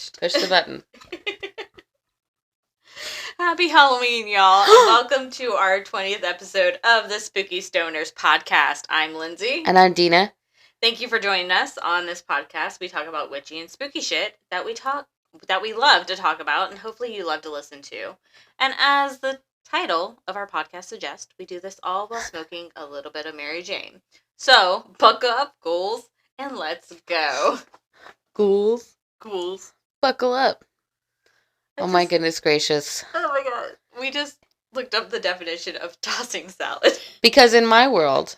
finished. Push the button. Happy Halloween, y'all, and welcome to our 20th episode of the Spooky Stonerzzz podcast. I'm Lindsey. And I'm Denah. Thank you for joining us on this podcast. We talk about witchy and spooky shit that we love to talk about, and hopefully you love to listen to. And as the title of our podcast suggests, we do this all while smoking a little bit of Mary Jane. So, buckle up, ghouls, and let's go. Ghouls. Buckle up. My goodness gracious. Oh my god. We just looked up the definition of tossing salad. Because in my world,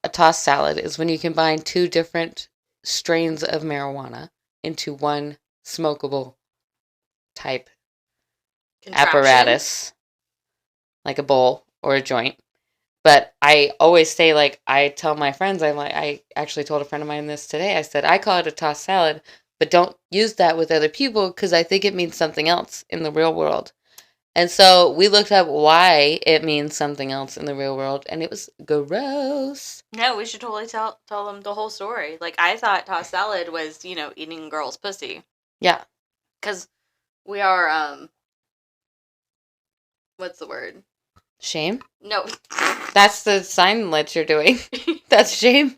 a tossed salad is when you combine two different strains of marijuana into one smokable type apparatus, like a bowl or a joint. But I always say, I tell my friends, I actually told a friend of mine this today. I said, I call it a tossed salad, but don't use that with other people because I think it means something else in the real world. And so we looked up why it means something else in the real world, and it was gross. No, we should totally tell them the whole story. I thought tossed salad was, eating girls' pussy. Yeah. Because we are, what's the word? Shame? No. That's the sign that you're doing. That's shame.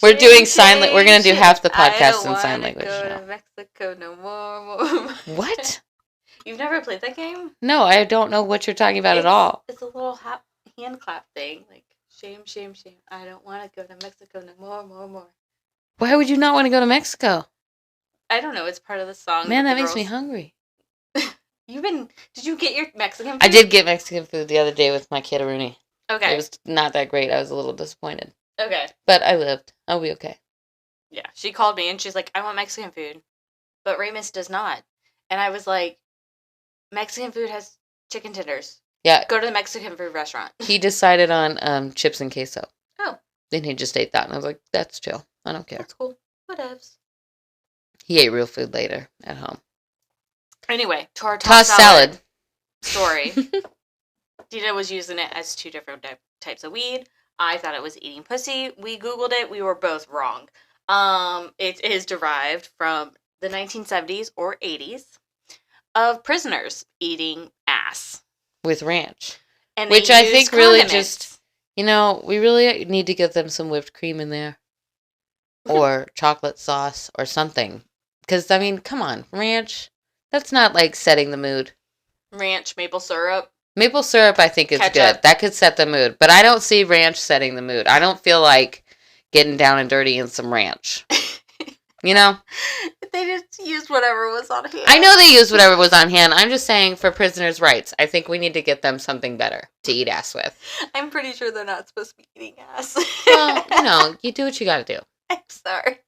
We're doing sign language. We're going to do half the podcast in sign language now. I don't want to go to Mexico no more. What? You've never played that game? No, I don't know what you're talking about at all. It's a little hand clap thing. Shame, shame, shame. I don't want to go to Mexico no more. Why would you not want to go to Mexico? I don't know. It's part of the song. Man, that makes me hungry. Did you get your Mexican food? I did get Mexican food the other day with my kid Rooney. Okay. It was not that great. I was a little disappointed. Okay. But I lived. I'll be okay. Yeah. She called me and she's like, I want Mexican food. But Ramus does not. And I was like, Mexican food has chicken tenders. Yeah. Go to the Mexican food restaurant. He decided on chips and queso. Oh. Then he just ate that. And I was like, that's chill. I don't care. That's cool. Whatevs. He ate real food later at home. Anyway, to our tossed salad story. Denah was using it as two different types of weed. I thought it was eating pussy. We Googled it. We were both wrong. It is derived from the 1970s or 80s of prisoners eating ass. With ranch. And which I think condiments. really just, we really need to get them some whipped cream in there. Or chocolate sauce or something. Because, come on, ranch, that's not setting the mood. Ranch, maple syrup. Maple syrup, I think, is good. That could set the mood. But I don't see ranch setting the mood. I don't feel like getting down and dirty in some ranch. They just used whatever was on hand. I know they used whatever was on hand. I'm just saying, for prisoners' rights, I think we need to get them something better to eat ass with. I'm pretty sure they're not supposed to be eating ass. Well, you do what you gotta do. I'm sorry.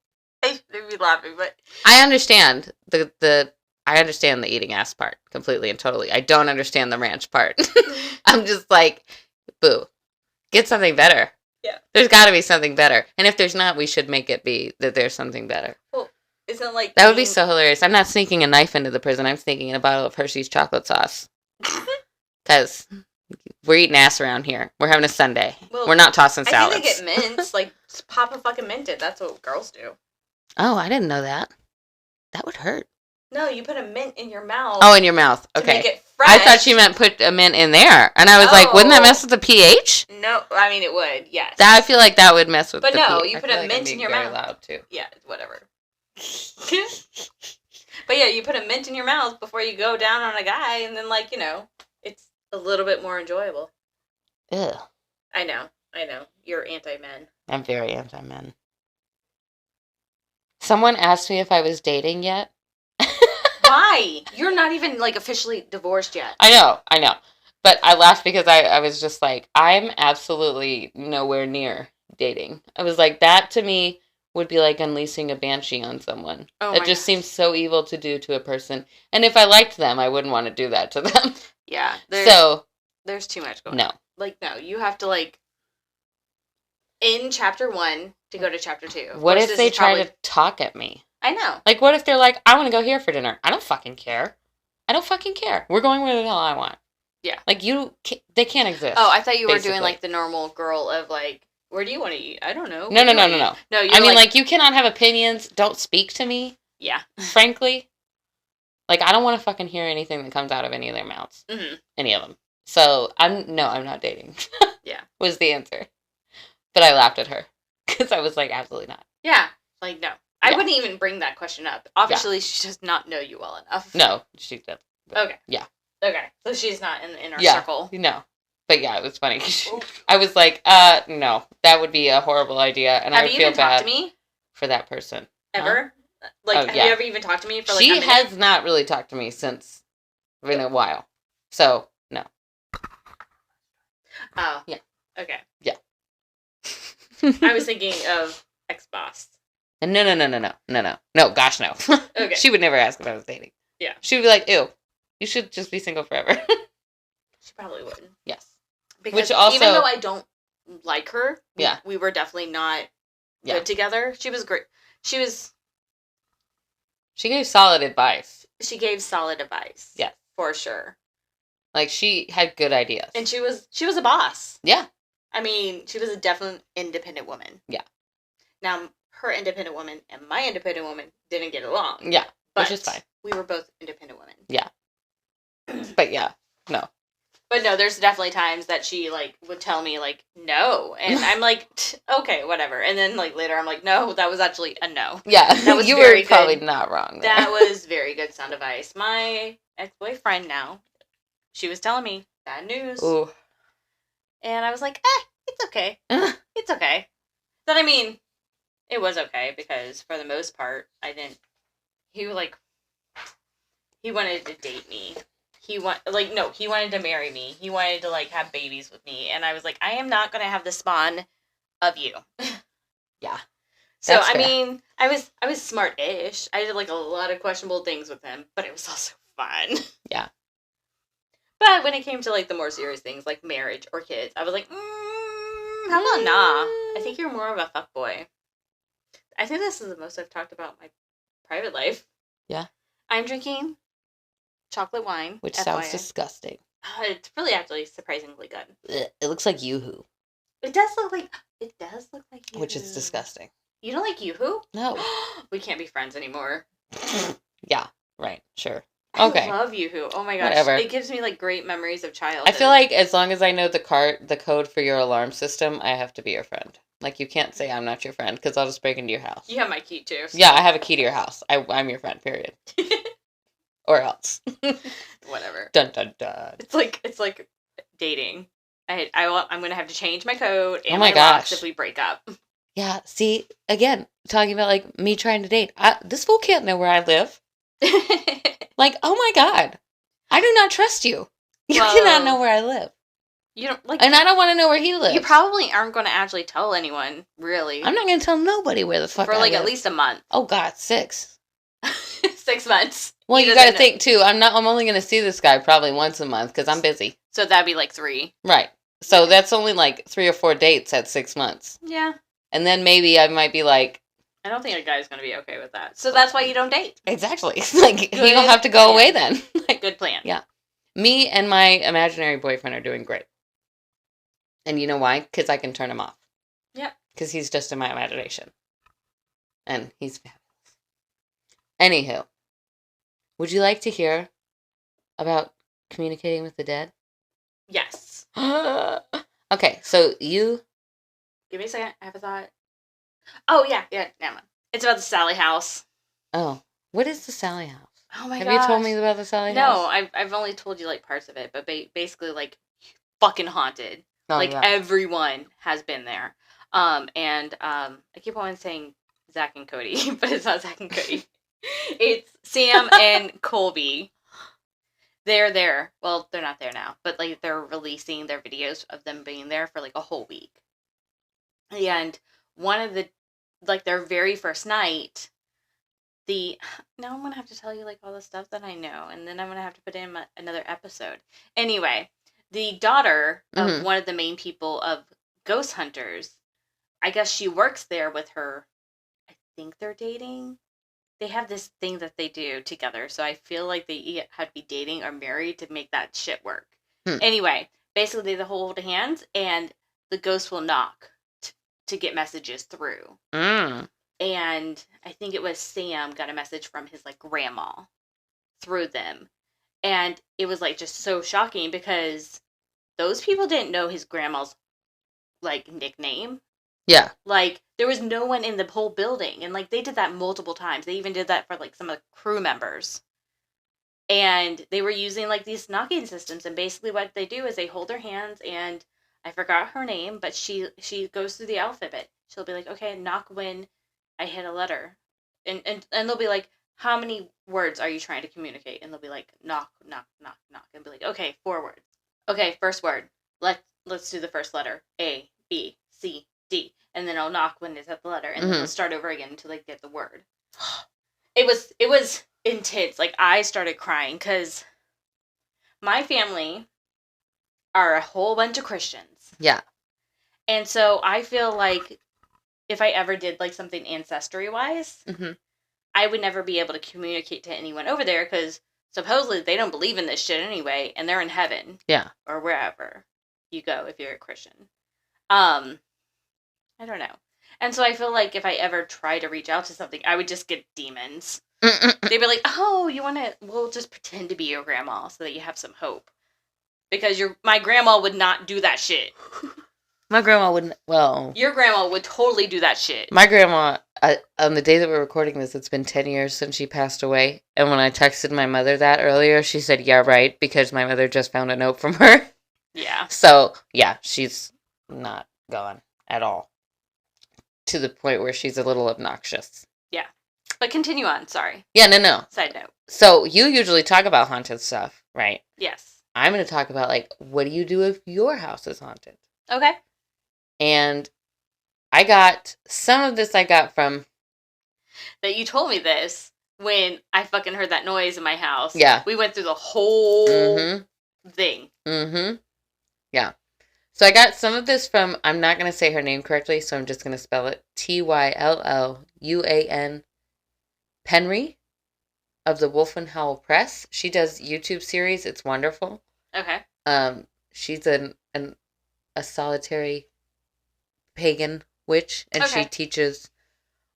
I shouldn't be laughing, but I understand I understand the eating ass part completely and totally. I don't understand the ranch part. I'm just like, boo. Get something better. Yeah. There's got to be something better. And if there's not, we should make it be that there's something better. Well, isn't that would be so hilarious. I'm not sneaking a knife into the prison. I'm sneaking a bottle of Hershey's chocolate sauce. Because we're eating ass around here. We're having a Sunday. Well, we're not tossing salads. I think they get mints. Pop a fucking mint in. That's what girls do. Oh, I didn't know that. That would hurt. No, you put a mint in your mouth. Oh, in your mouth. Okay. To make it fresh. I thought you meant put a mint in there. And I was like, wouldn't that mess with the pH? No, it would, yes. I feel like that would mess with the pH. But no, you put a mint in your mouth. Loud too. Yeah, whatever. But yeah, you put a mint in your mouth before you go down on a guy, and then, it's a little bit more enjoyable. Ew. I know. You're anti-men. I'm very anti-men. Someone asked me if I was dating yet. Why? You're not even, officially divorced yet. I know. But I laughed because I was just like, I'm absolutely nowhere near dating. I was like, that to me would be like unleashing a banshee on someone. Oh it just seems so evil to do to a person. And if I liked them, I wouldn't want to do that to them. Yeah. There's too much going on. No, you have to, in chapter 1 to go to chapter 2. What if they try to talk at me? I know. What if they're like, I want to go here for dinner? I don't fucking care. We're going where the hell I want. Yeah. They can't exist. Oh, I thought you were doing, the normal girl of, Where do you want to eat? I don't know. No. No, I mean, like, you cannot have opinions. Don't speak to me. Yeah. Frankly. Like, I don't want to fucking hear anything that comes out of any of their mouths. Mm-hmm. Any of them. So, I'm not dating. Yeah. Was the answer. But I laughed at her. Because I was like, absolutely not. Yeah. Like, no. I wouldn't even bring that question up. Obviously, she does not know you well enough. No, she does. Okay. Yeah. Okay. So she's not in our circle. No. But yeah, it was funny. I was like, no. That would be a horrible idea. And I would feel bad. Have you even talked to me? For that person. Ever? Huh? Like, have you ever even talked to me for like a minute? She has not really talked to me since in a while. So, no. Oh. Yeah. Okay. Yeah. I was thinking of ex-boss. No. No, gosh, no. Okay. She would never ask if I was dating. Yeah. She would be like, ew, you should just be single forever. She probably wouldn't. Yes. Because which also, even though I don't like her, yeah, we were definitely not good together. She was great. She gave solid advice. She gave solid advice. Yeah. For sure. Like, she had good ideas. And she was a boss. Yeah. I mean, she was a definite independent woman. Yeah. Now, her independent woman and my independent woman didn't get along. Yeah. But which is fine. We were both independent women. Yeah. But yeah, no. But no, there's definitely times that she, like, would tell me, like, no. And I'm like, okay, whatever. And then, like, later I'm like, no, that was actually a no. Yeah, that was you were probably not wrong there. That was very good sound advice. My ex-boyfriend now, she was telling me bad news. Ooh. And I was like, it's okay. It's okay. But I mean, it was okay because for the most part, he wanted to date me. He wanted to marry me. He wanted to, like, have babies with me. And I was like, I am not going to have the spawn of you. Yeah. So, I mean, I was smart-ish. I did, like, a lot of questionable things with him, but it was also fun. Yeah. But when it came to, like, the more serious things, like marriage or kids, I was like, how about nah? I think you're more of a fuckboy. I think this is the most I've talked about my private life. Yeah. I'm drinking chocolate wine. Which sounds disgusting. It's really actually surprisingly good. It looks like Yoo-hoo. It does look like Yoo-hoo. Which is disgusting. You don't like Yoo-hoo? No. We can't be friends anymore. Yeah, right, sure. Okay. I love Yoo-hoo. Oh my gosh. Whatever. It gives me, like, great memories of childhood. I feel like as long as I know the code for your alarm system, I have to be your friend. Like, you can't say I'm not your friend, because I'll just break into your house. You have my key, too. So. Yeah, I have a key to your house. I'm your friend, period. Or else. Whatever. Dun, dun, dun. It's like dating. I'm going to have to change my code and my locks if we break up. Yeah, see, again, talking about, like, me trying to date. This fool can't know where I live. Like, oh my God. I do not trust you. You cannot know where I live. You don't, like, and I don't want to know where he lives. You probably aren't going to actually tell anyone, really. I'm not going to tell nobody where the fuck I live. For, like, at least a month. Oh, God, 6. 6 months. Well, you got to think, too. I'm only going to see this guy probably once a month because I'm busy. So that'd be, like, 3. Right. So that's only, like, 3 or 4 dates at 6 months. Yeah. And then maybe I might be like... I don't think a guy's going to be okay with that. So that's why you don't date. Exactly. Like, he going to have to go away then. Like, good plan. Yeah. Me and my imaginary boyfriend are doing great. And you know why? Because I can turn him off. Yep. Because he's just in my imagination. And he's fabulous. Anywho. Would you like to hear about communicating with the dead? Yes. Okay, so you... Give me a second. I have a thought. Oh, yeah. Never mind. It's about the Sally House. Oh. What is the Sally House? Oh, my god. Have you told me about the Sally House? No, I've only told you, like, parts of it, but basically, like, fucking haunted. Oh, like, yeah. Everyone has been there. I keep on saying Zach and Cody, but it's not Zach and Cody. It's Sam and Colby. They're there. Well, they're not there now, but, like, they're releasing their videos of them being there for, like, a whole week. And one of the, like, their very first night, now I'm going to have to tell you, like, all the stuff that I know, and then I'm going to have to put in another episode. Anyway, the daughter of one of the main people of Ghost Hunters, I guess she works there with her, I think they're dating. They have this thing that they do together, so I feel like they have to be dating or married to make that shit work. Anyway, basically they hold hands, and the ghost will knock to get messages through. Mm. And I think it was Sam got a message from his, like, grandma through them. And it was, like, just so shocking because those people didn't know his grandma's, like, nickname. Yeah. Like, there was no one in the whole building. And, like, they did that multiple times. They even did that for, like, some of the crew members. And they were using, like, these knocking systems. And basically what they do is they hold their hands, and I forgot her name, but she goes through the alphabet. She'll be like, okay, knock when I hit a letter. And they'll be like, how many words are you trying to communicate? And they'll be like, knock, knock, knock, knock. And be like, okay, 4 words. Okay, first word. Let's do the first letter. A, B, C, D. And then I'll knock when it's at the letter. And then we'll start over again until they get the word. It was intense. Like, I started crying because my family are a whole bunch of Christians. Yeah. And so I feel like if I ever did, like, something ancestry-wise, I would never be able to communicate to anyone over there because supposedly they don't believe in this shit anyway, and they're in heaven. Yeah. Or wherever you go if you're a Christian. I don't know. And so I feel like if I ever try to reach out to something, I would just get demons. They'd be like, oh, we'll just pretend to be your grandma so that you have some hope. Because my grandma would not do that shit. My grandma wouldn't, well... Your grandma would totally do that shit. My grandma, on the day that we're recording this, it's been 10 years since she passed away. And when I texted my mother that earlier, she said, yeah, right, because my mother just found a note from her. Yeah. So, yeah, she's not gone at all. To the point where she's a little obnoxious. Yeah. But continue on, sorry. Yeah, no. Side note. So, you usually talk about haunted stuff, right? Yes. I'm going to talk about, like, what do you do if your house is haunted? Okay. And I got, some of this I got from... That you told me this when I fucking heard that noise in my house. Yeah. We went through the whole thing. Yeah. So I got some of this from, I'm not going to say her name correctly, so I'm just going to spell it Tylluan Penry of the Wolf and Howl Press. She does YouTube series. It's wonderful. Okay. She's a solitary pagan witch, and she teaches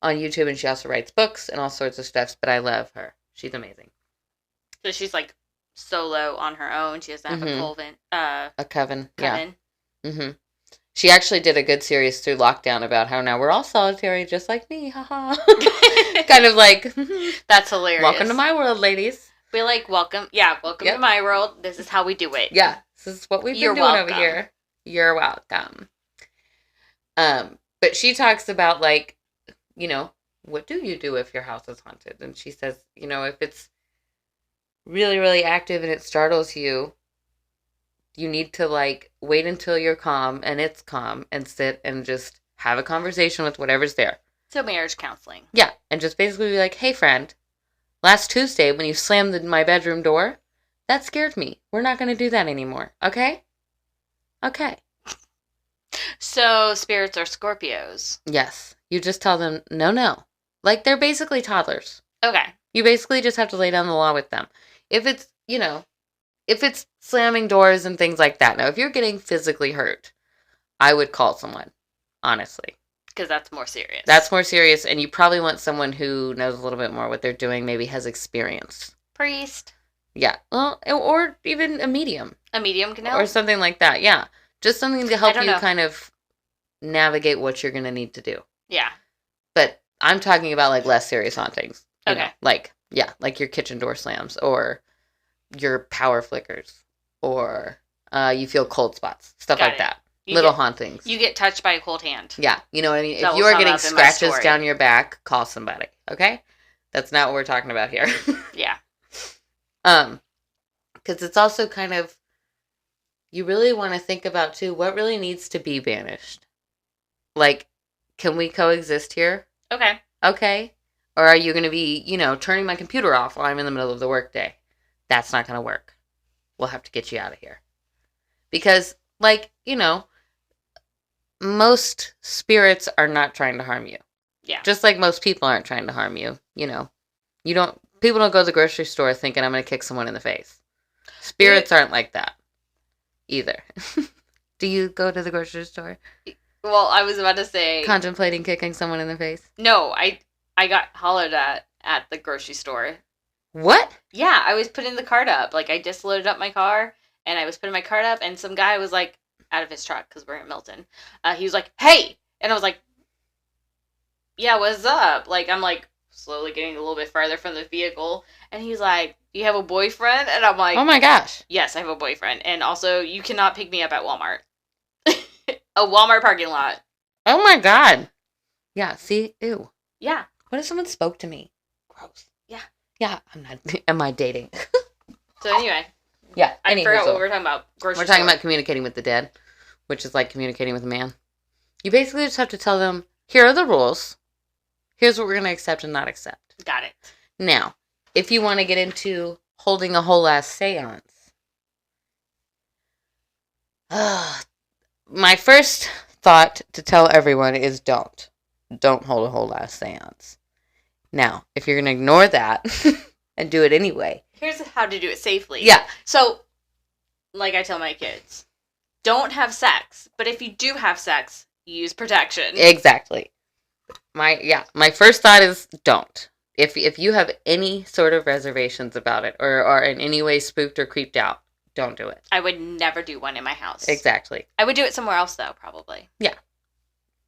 on YouTube, and she also writes books and all sorts of stuff, but I love her. She's amazing. So she's, like, solo on her own. She doesn't have a coven. Yeah. She actually did a good series through lockdown about how now we're all solitary, just like me, haha. Kind of like... That's hilarious. Welcome to my world, ladies. We're like, welcome to my world. This is how we do it. Yeah, this is what we've been doing over here. You're welcome. But she talks about, like, you know, what do you do if your house is haunted? And she says, you know, if it's really, really active and it startles you, you need to, like, wait until you're calm and it's calm and sit and just have a conversation with whatever's there. So marriage counseling. Yeah, and just basically be like, hey, friend, last Tuesday when you slammed my bedroom door, that scared me. We're not going to do that anymore, okay? Okay. So spirits are Scorpios. Yes. You just tell them, no. Like, they're basically toddlers. Okay. You basically just have to lay down the law with them. If it's, you know, if it's slamming doors and things like that. Now, if you're getting physically hurt, I would call someone, honestly. Because that's more serious. That's more serious, and you probably want someone who knows a little bit more what they're doing, maybe has experience. Priest. Yeah. Well, or even a medium. A medium can help? Or something like that, yeah. Just something to help you kind of navigate what you're going to need to do. Yeah. But I'm talking about, like, less serious hauntings. Okay. You know? Like, yeah, like your kitchen door slams, or your power flickers, or you feel cold spots, stuff like that. Little hauntings. You get touched by a cold hand. Yeah, you know what I mean? If you are getting scratches down your back, call somebody, okay? That's not what we're talking about here. Yeah. Because it's also kind of, you really want to think about, too, what really needs to be banished. Like, can we coexist here? Okay. Okay? Or are you going to be, you know, turning my computer off while I'm in the middle of the workday? That's not going to work. We'll have to get you out of here. Because, like, you know, most spirits are not trying to harm you. Yeah. Just like most people aren't trying to harm you, you know. People don't go to the grocery store thinking I'm going to kick someone in the face. Spirits aren't like that either. Do you go to the grocery store? Well, I was about to say... Contemplating kicking someone in the face? No, I got hollered at the grocery store. What? Yeah, I was putting the cart up. Like, I just loaded up my car, and I was putting my cart up, and some guy was, like, out of his truck, because we're in Milton. He was like, hey! And I was like, yeah, what's up? Like, I'm, like, slowly getting a little bit farther from the vehicle, and he's like, do you have a boyfriend? And I'm like, oh my gosh. Yes, I have a boyfriend. And also, you cannot pick me up at Walmart. A Walmart parking lot. Oh my god. Yeah, see? Ew. Yeah. What if someone spoke to me? Gross. Yeah. Yeah, I'm not. Am I dating? So anyway. Yeah. I forgot what we were talking about. We're talking about communicating with the dead, which is like communicating with a man. You basically just have to tell them, here are the rules. Here's what we're going to accept and not accept. Got it. Now, if you want to get into holding a whole ass seance, my first thought to tell everyone is don't hold a whole ass seance. Now, if you're going to ignore that and do it anyway. Here's how to do it safely. Yeah. So, like I tell my kids, don't have sex. But if you do have sex, use protection. Exactly. My first thought is don't. If you have any sort of reservations about it or are in any way spooked or creeped out, don't do it. I would never do one in my house. Exactly. I would do it somewhere else, though, probably. Yeah.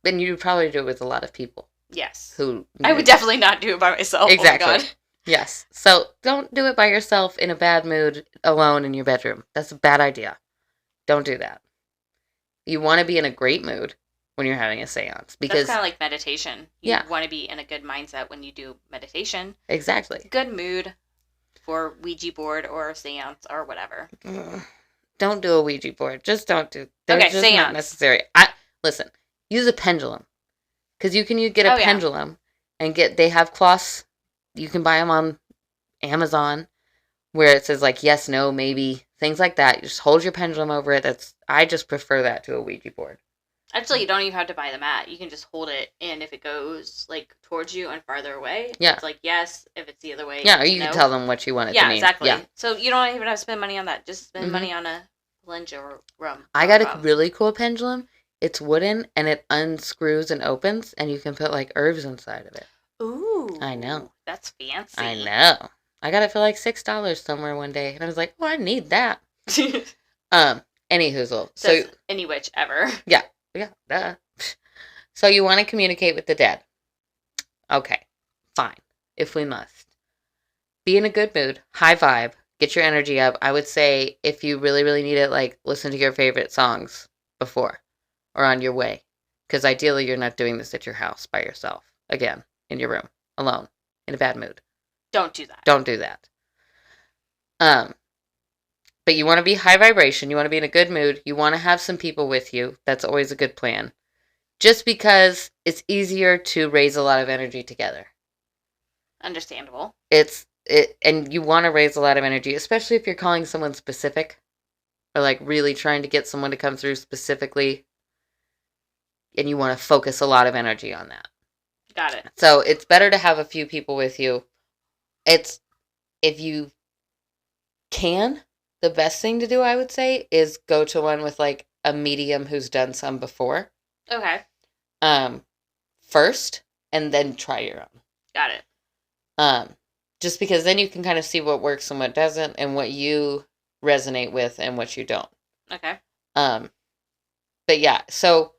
And you'd probably do it with a lot of people. Yes. I would definitely not do it by myself. Exactly. Oh my God. Yes. So don't do it by yourself in a bad mood alone in your bedroom. That's a bad idea. Don't do that. You want to be in a great mood when you're having a seance. Because that's kind of like meditation. You yeah. want to be in a good mindset when you do meditation. Exactly. Good mood for Ouija board or seance or whatever. Don't do a Ouija board. Just don't do. They're just seance. Not necessary. Listen. Use a pendulum. Because you can get a pendulum and they have cloths. You can buy them on Amazon where it says like yes, no, maybe, things like that. You just hold your pendulum over it. I just prefer that to a Ouija board. Actually, you don't even have to buy the mat. You can just hold it, and if it goes like towards you and farther away, it's like yes. If it's the other way, yeah, or you can tell them what you want it to mean. Yeah, exactly. So you don't even have to spend money on that. Just spend money on a plunger room. I got a really cool pendulum. It's wooden, and it unscrews and opens, and you can put like herbs inside of it. Ooh, I know. That's fancy. I know. I got it for like $6 somewhere one day, and I was like, "Oh, I need that." Any hoozle. So any witch ever. Yeah. Yeah, duh. So you want to communicate with the dead. Okay, fine. If we must. Be in a good mood, high vibe, get your energy up. I would say if you really, really need it, like listen to your favorite songs before or on your way. Because ideally you're not doing this at your house by yourself. Again, in your room, alone, in a bad mood. Don't do that. Don't do that. But you want to be high vibration. You want to be in a good mood. You want to have some people with you. That's always a good plan. Just because it's easier to raise a lot of energy together. Understandable. And you want to raise a lot of energy, especially if you're calling someone specific. Or like really trying to get someone to come through specifically. And you want to focus a lot of energy on that. Got it. So it's better to have a few people with you. If you can... The best thing to do, I would say, is go to one with, like, a medium who's done some before. Okay. First, and then try your own. Got it. Just because then you can kind of see what works and what doesn't, and what you resonate with and what you don't. Okay. But yeah, so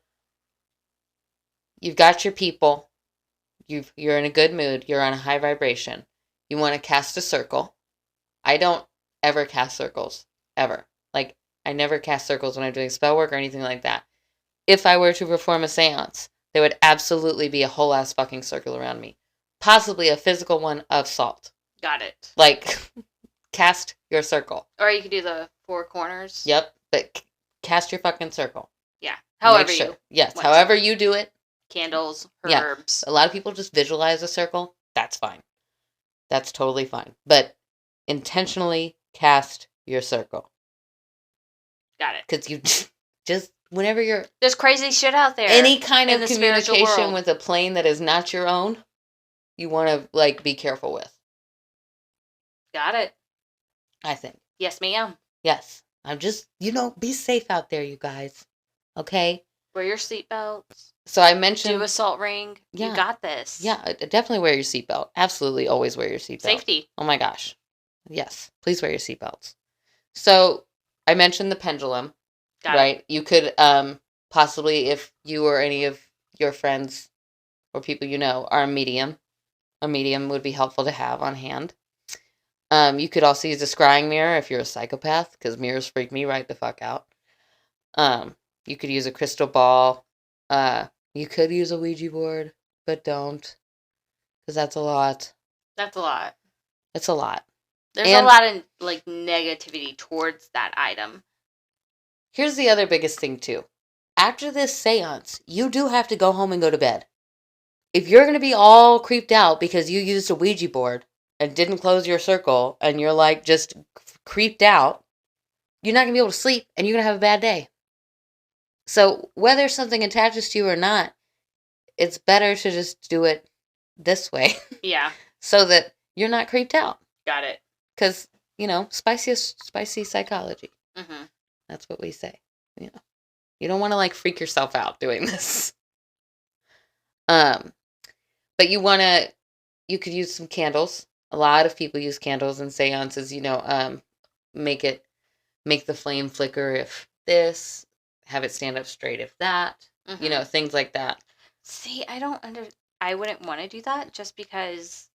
you've got your people. You're in a good mood. You're on a high vibration. You want to cast a circle. I don't ever cast circles. Ever. Like, I never cast circles when I'm doing spell work or anything like that. If I were to perform a seance, there would absolutely be a whole ass fucking circle around me. Possibly a physical one of salt. Got it. Like, cast your circle. Or you could do the 4 corners. Yep, but cast your fucking circle. Yeah. However you. Yes, however you do it. Candles, herbs. Yeah. A lot of people just visualize a circle. That's fine. That's totally fine. But intentionally cast your circle. Got it. Because you just, whenever you're... There's crazy shit out there. Any kind of communication with a plane that is not your own, you want to, like, be careful with. Got it. I think. Yes, ma'am. Yes. I'm just, be safe out there, you guys. Okay? Wear your seatbelts. So I mentioned... Do a salt ring. Yeah. You got this. Yeah, definitely wear your seatbelt. Absolutely always wear your seatbelt. Safety. Oh my gosh. Yes, please wear your seatbelts. So I mentioned the pendulum, right? You could possibly, if you or any of your friends or people you know are a medium would be helpful to have on hand. You could also use a scrying mirror if you're a psychopath, because mirrors freak me right the fuck out. You could use a crystal ball. You could use a Ouija board, but don't, because that's a lot. That's a lot. It's a lot. There's a lot of, like, negativity towards that item. Here's the other biggest thing, too. After this seance, you do have to go home and go to bed. If you're going to be all creeped out because you used a Ouija board and didn't close your circle and you're, like, just creeped out, you're not going to be able to sleep and you're going to have a bad day. So whether something attaches to you or not, it's better to just do it this way. Yeah. So that you're not creeped out. Got it. Because, you know, spicy psychology. Mm-hmm. That's what we say. You know, you don't want to, like, freak yourself out doing this. But you could use some candles. A lot of people use candles in seances, you know, make the flame flicker if this, have it stand up straight if that, you know, things like that. See, I wouldn't want to do that just because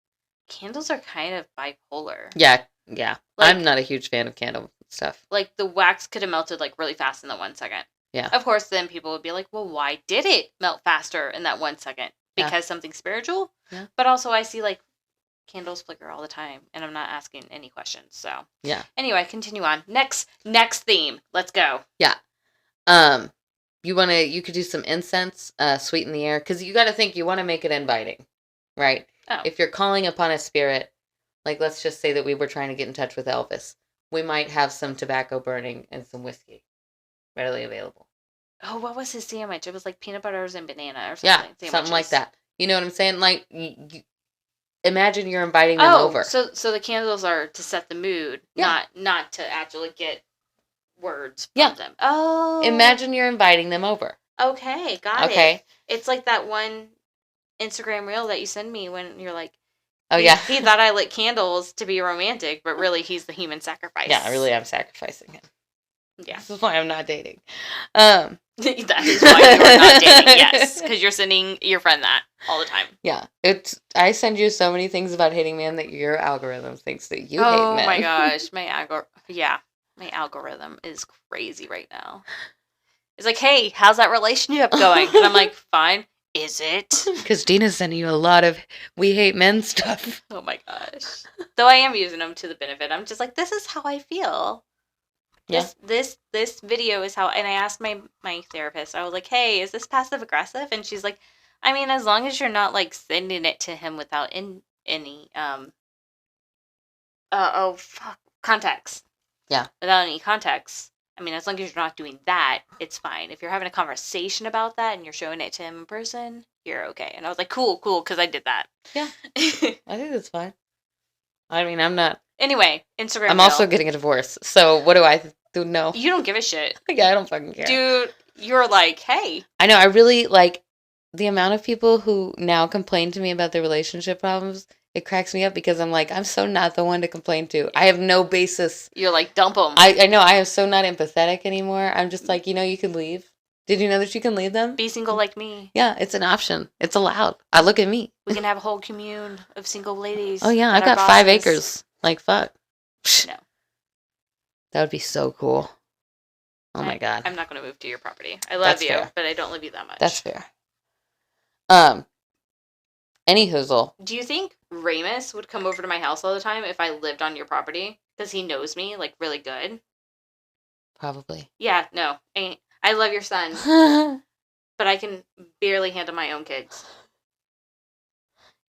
candles are kind of bipolar. Yeah. Like, I'm not a huge fan of candle stuff. Like, the wax could have melted, like, really fast in that 1 second. Yeah. Of course, then people would be like, well, why did it melt faster in that 1 second? Because something spiritual? Yeah. But also, I see, like, candles flicker all the time, and I'm not asking any questions, so. Yeah. Anyway, continue on. Next theme. Let's go. Yeah. You could do some incense, sweeten the air, because you got to think, you want to make it inviting, right? Oh. If you're calling upon a spirit, like, let's just say that we were trying to get in touch with Elvis, we might have some tobacco burning and some whiskey readily available. Oh, what was his sandwich? It was like peanut butters and banana or something. Yeah, Sandwiches. something like that. You know what I'm saying? Like, imagine you're inviting them over. So the candles are to set the mood, not to actually get words from them. Oh. Imagine you're inviting them over. Okay, got it. It's like that one Instagram reel that you send me when you're like, oh, he thought I lit candles to be romantic, but really he's the human sacrifice. Yeah, really I'm sacrificing him. Yeah. This is why I'm not dating. That is why you're not dating, yes. Because you're sending your friend that all the time. Yeah. I send you so many things about hating men that your algorithm thinks that you hate men. Oh my gosh. My algorithm is crazy right now. It's like, hey, how's that relationship going? And I'm like, fine. Is it? Because Denah's sending you a lot of we hate men stuff. Oh my gosh. Though I am using them to the benefit. I'm just like, this is how I feel. Yeah. This video is how, and I asked my therapist, I was like, hey, is this passive aggressive? And she's like, I mean, as long as you're not, like, sending it to him without any context. Yeah. Without any context. I mean, as long as you're not doing that, it's fine. If you're having a conversation about that and you're showing it to him in person, you're okay. And I was like, cool, because I did that. Yeah. I think that's fine. I mean, I'm not. Anyway, Instagram. I'm also getting a divorce. So what do I do? No. You don't give a shit. Yeah, I don't fucking care. Dude, you're like, hey. I know. I really, like, the amount of people who now complain to me about their relationship problems, it cracks me up because I'm like, I'm so not the one to complain to. I have no basis. You're like, dump them. I know. I am so not empathetic anymore. I'm just like, you can leave. Did you know that you can leave them? Be single like me. Yeah, it's an option. It's allowed. Look at me. We can have a whole commune of single ladies. Oh, yeah. I've got 5 acres. Like, fuck. No. That would be so cool. Oh, my God. I'm not going to move to your property. I love you, but I don't love you that much. That's fair. Any hoozle. Do you think Ramus would come over to my house all the time if I lived on your property? Because he knows me, like, really good. Probably. Yeah, no. I love your son. But I can barely handle my own kids.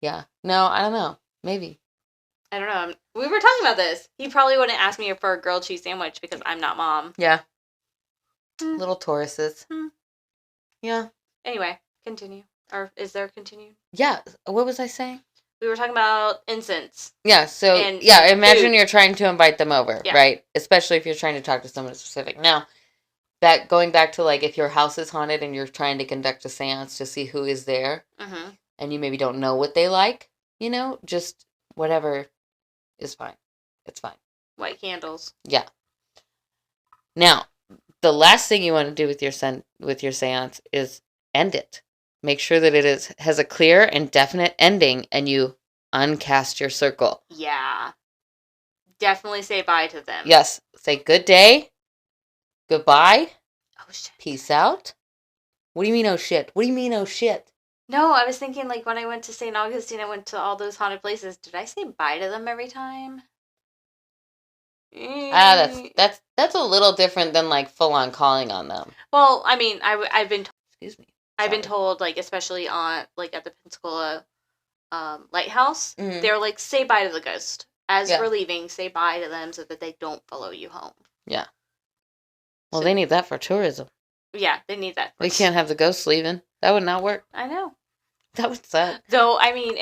Yeah. No, I don't know. Maybe. I don't know. We were talking about this. He probably wouldn't ask me for a grilled cheese sandwich because I'm not mom. Yeah. Little Tauruses. Yeah. Anyway, continue. Or is there continue? Yeah. What was I saying? We were talking about incense. Yeah. So, imagine you're trying to invite them over, right? Especially if you're trying to talk to someone specific. Now, going back to, like, if your house is haunted and you're trying to conduct a seance to see who is there, and you maybe don't know what they like, just whatever is fine. It's fine. White candles. Yeah. Now, the last thing you want to do with your seance is end it. Make sure that it has a clear and definite ending, and you uncast your circle. Yeah. Definitely say bye to them. Yes. Say good day. Goodbye. Oh, shit. Peace out. What do you mean, oh shit? What do you mean, oh shit? No, I was thinking, like, when I went to St. Augustine, I went to all those haunted places. Did I say bye to them every time? That's a little different than, like, full on calling on them. Well, I mean, I've been. Excuse me. I've been told, like, especially at the Pensacola lighthouse, they're like, say bye to the ghost. As we're leaving, say bye to them so that they don't follow you home. Yeah. Well, they need that for tourism. Yeah, they need that. We can't have the ghosts leaving. That would not work. I know. That would suck. Though, I mean,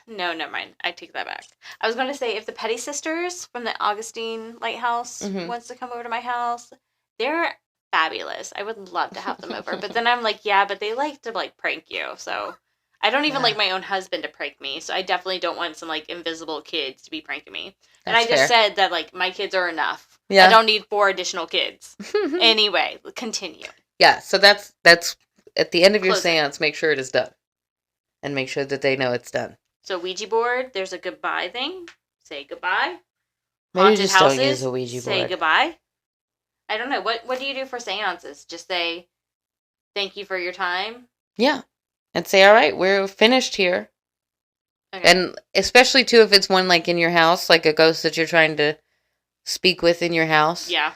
no, never mind. I take that back. I was going to say, if the Petty Sisters from the Augustine Lighthouse wants to come over to my house, they're fabulous. I would love to have them over. But then I'm like, yeah, but they like to, like, prank you. So I don't even like my own husband to prank me. So I definitely don't want some, like, invisible kids to be pranking me. And I just said that, like, my kids are enough. Yeah. I don't need 4 additional kids. Anyway, continue. Yeah, so that's at the end of your seance, make sure it is done. And make sure that they know it's done. So Ouija board, there's a goodbye thing. Say goodbye. Maybe Haunted just houses, don't use a Ouija board. Say goodbye. I don't know. What do you do for seances? Just say, thank you for your time? Yeah. And say, all right, we're finished here. Okay. And especially, too, if it's one, like, in your house, like a ghost that you're trying to speak with in your house. Yeah.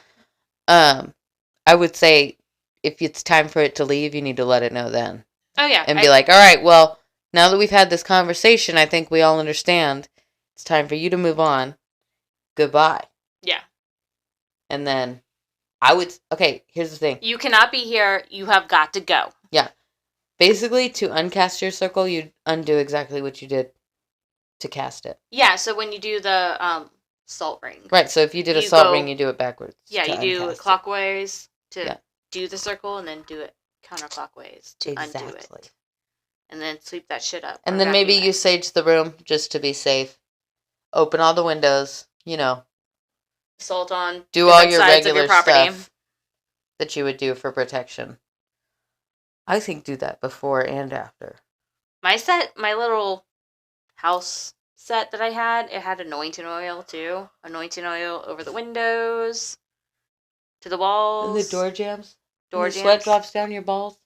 I would say, if it's time for it to leave, you need to let it know then. Oh, yeah. And be like, all right, well, now that we've had this conversation, I think we all understand it's time for you to move on. Goodbye. Yeah. And then okay, here's the thing. You cannot be here. You have got to go. Yeah. Basically, to uncast your circle, you undo exactly what you did to cast it. Yeah, so when you do the salt ring. Right, so if you did a salt ring, you do it backwards. Yeah, you do it clockwise to do the circle, and then do it counterclockwise to undo it. And then sweep that shit up. And then maybe you sage the room just to be safe. Open all the windows, Salt on. Do all your regular stuff that you would do for protection. I think do that before and after. My little house set that I had, it had anointing oil too. Anointing oil over the windows, to the walls. And the door jams? Jams. Sweat drops down your balls?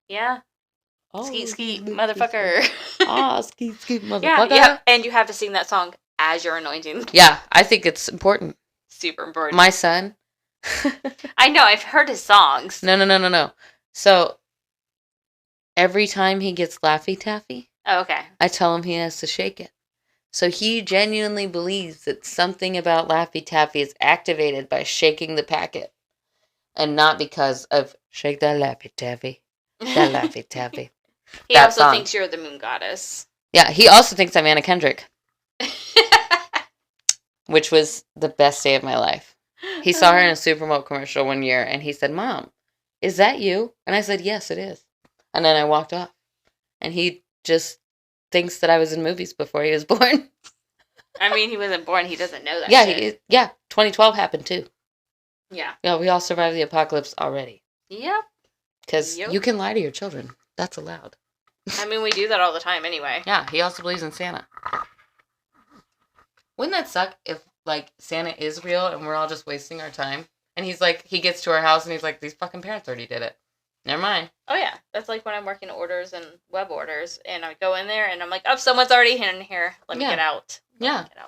Yeah. Oh, skeet, skeet, motherfucker. Skeet, skeet, motherfucker. Yeah, and you have to sing that song as you're anointing. Yeah, I think it's important. Super important. My son. I know, I've heard his songs. No. So, every time he gets Laffy Taffy, I tell him he has to shake it. So he genuinely believes that something about Laffy Taffy is activated by shaking the packet. And not because of shake that Laffy Taffy. That Laffy Taffy. He also thinks you're the moon goddess. Yeah, he also thinks I'm Anna Kendrick. Which was the best day of my life. He saw her in a Supermalt commercial one year, and he said, Mom, is that you? And I said, yes, it is. And then I walked off. And he just thinks that I was in movies before he was born. I mean, he wasn't born. He doesn't know that shit. 2012 happened, too. Yeah. Yeah, we all survived the apocalypse already. Yep. Because you can lie to your children. That's allowed. I mean, we do that all the time anyway. Yeah, he also believes in Santa. Wouldn't that suck if, like, Santa is real and we're all just wasting our time? And he's like, he gets to our house and he's like, these fucking parents already did it. Never mind. Oh, yeah. That's like when I'm working orders and web orders and I go in there and I'm like, oh, someone's already in here. Let me get out.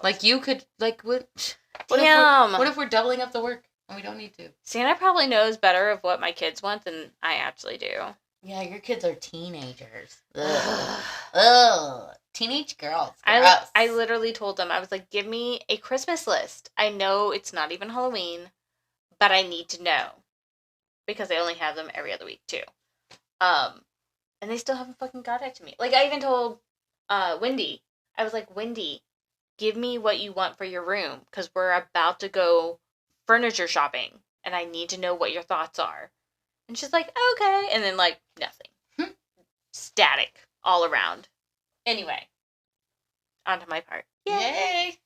Like, you could, like, what if we're doubling up the work and we don't need to? Santa probably knows better of what my kids want than I actually do. Yeah, your kids are teenagers. Ugh. Ugh. Teenage girls. I literally told them, I was like, give me a Christmas list. I know it's not even Halloween, but I need to know. Because I only have them every other week, too. And they still haven't fucking got it to me. Like, I even told Wendy, I was like, Wendy, give me what you want for your room. Because we're about to go furniture shopping. And I need to know what your thoughts are. And she's like, okay. And then, like, nothing. Static all around. Anyway. On to my part. Yay!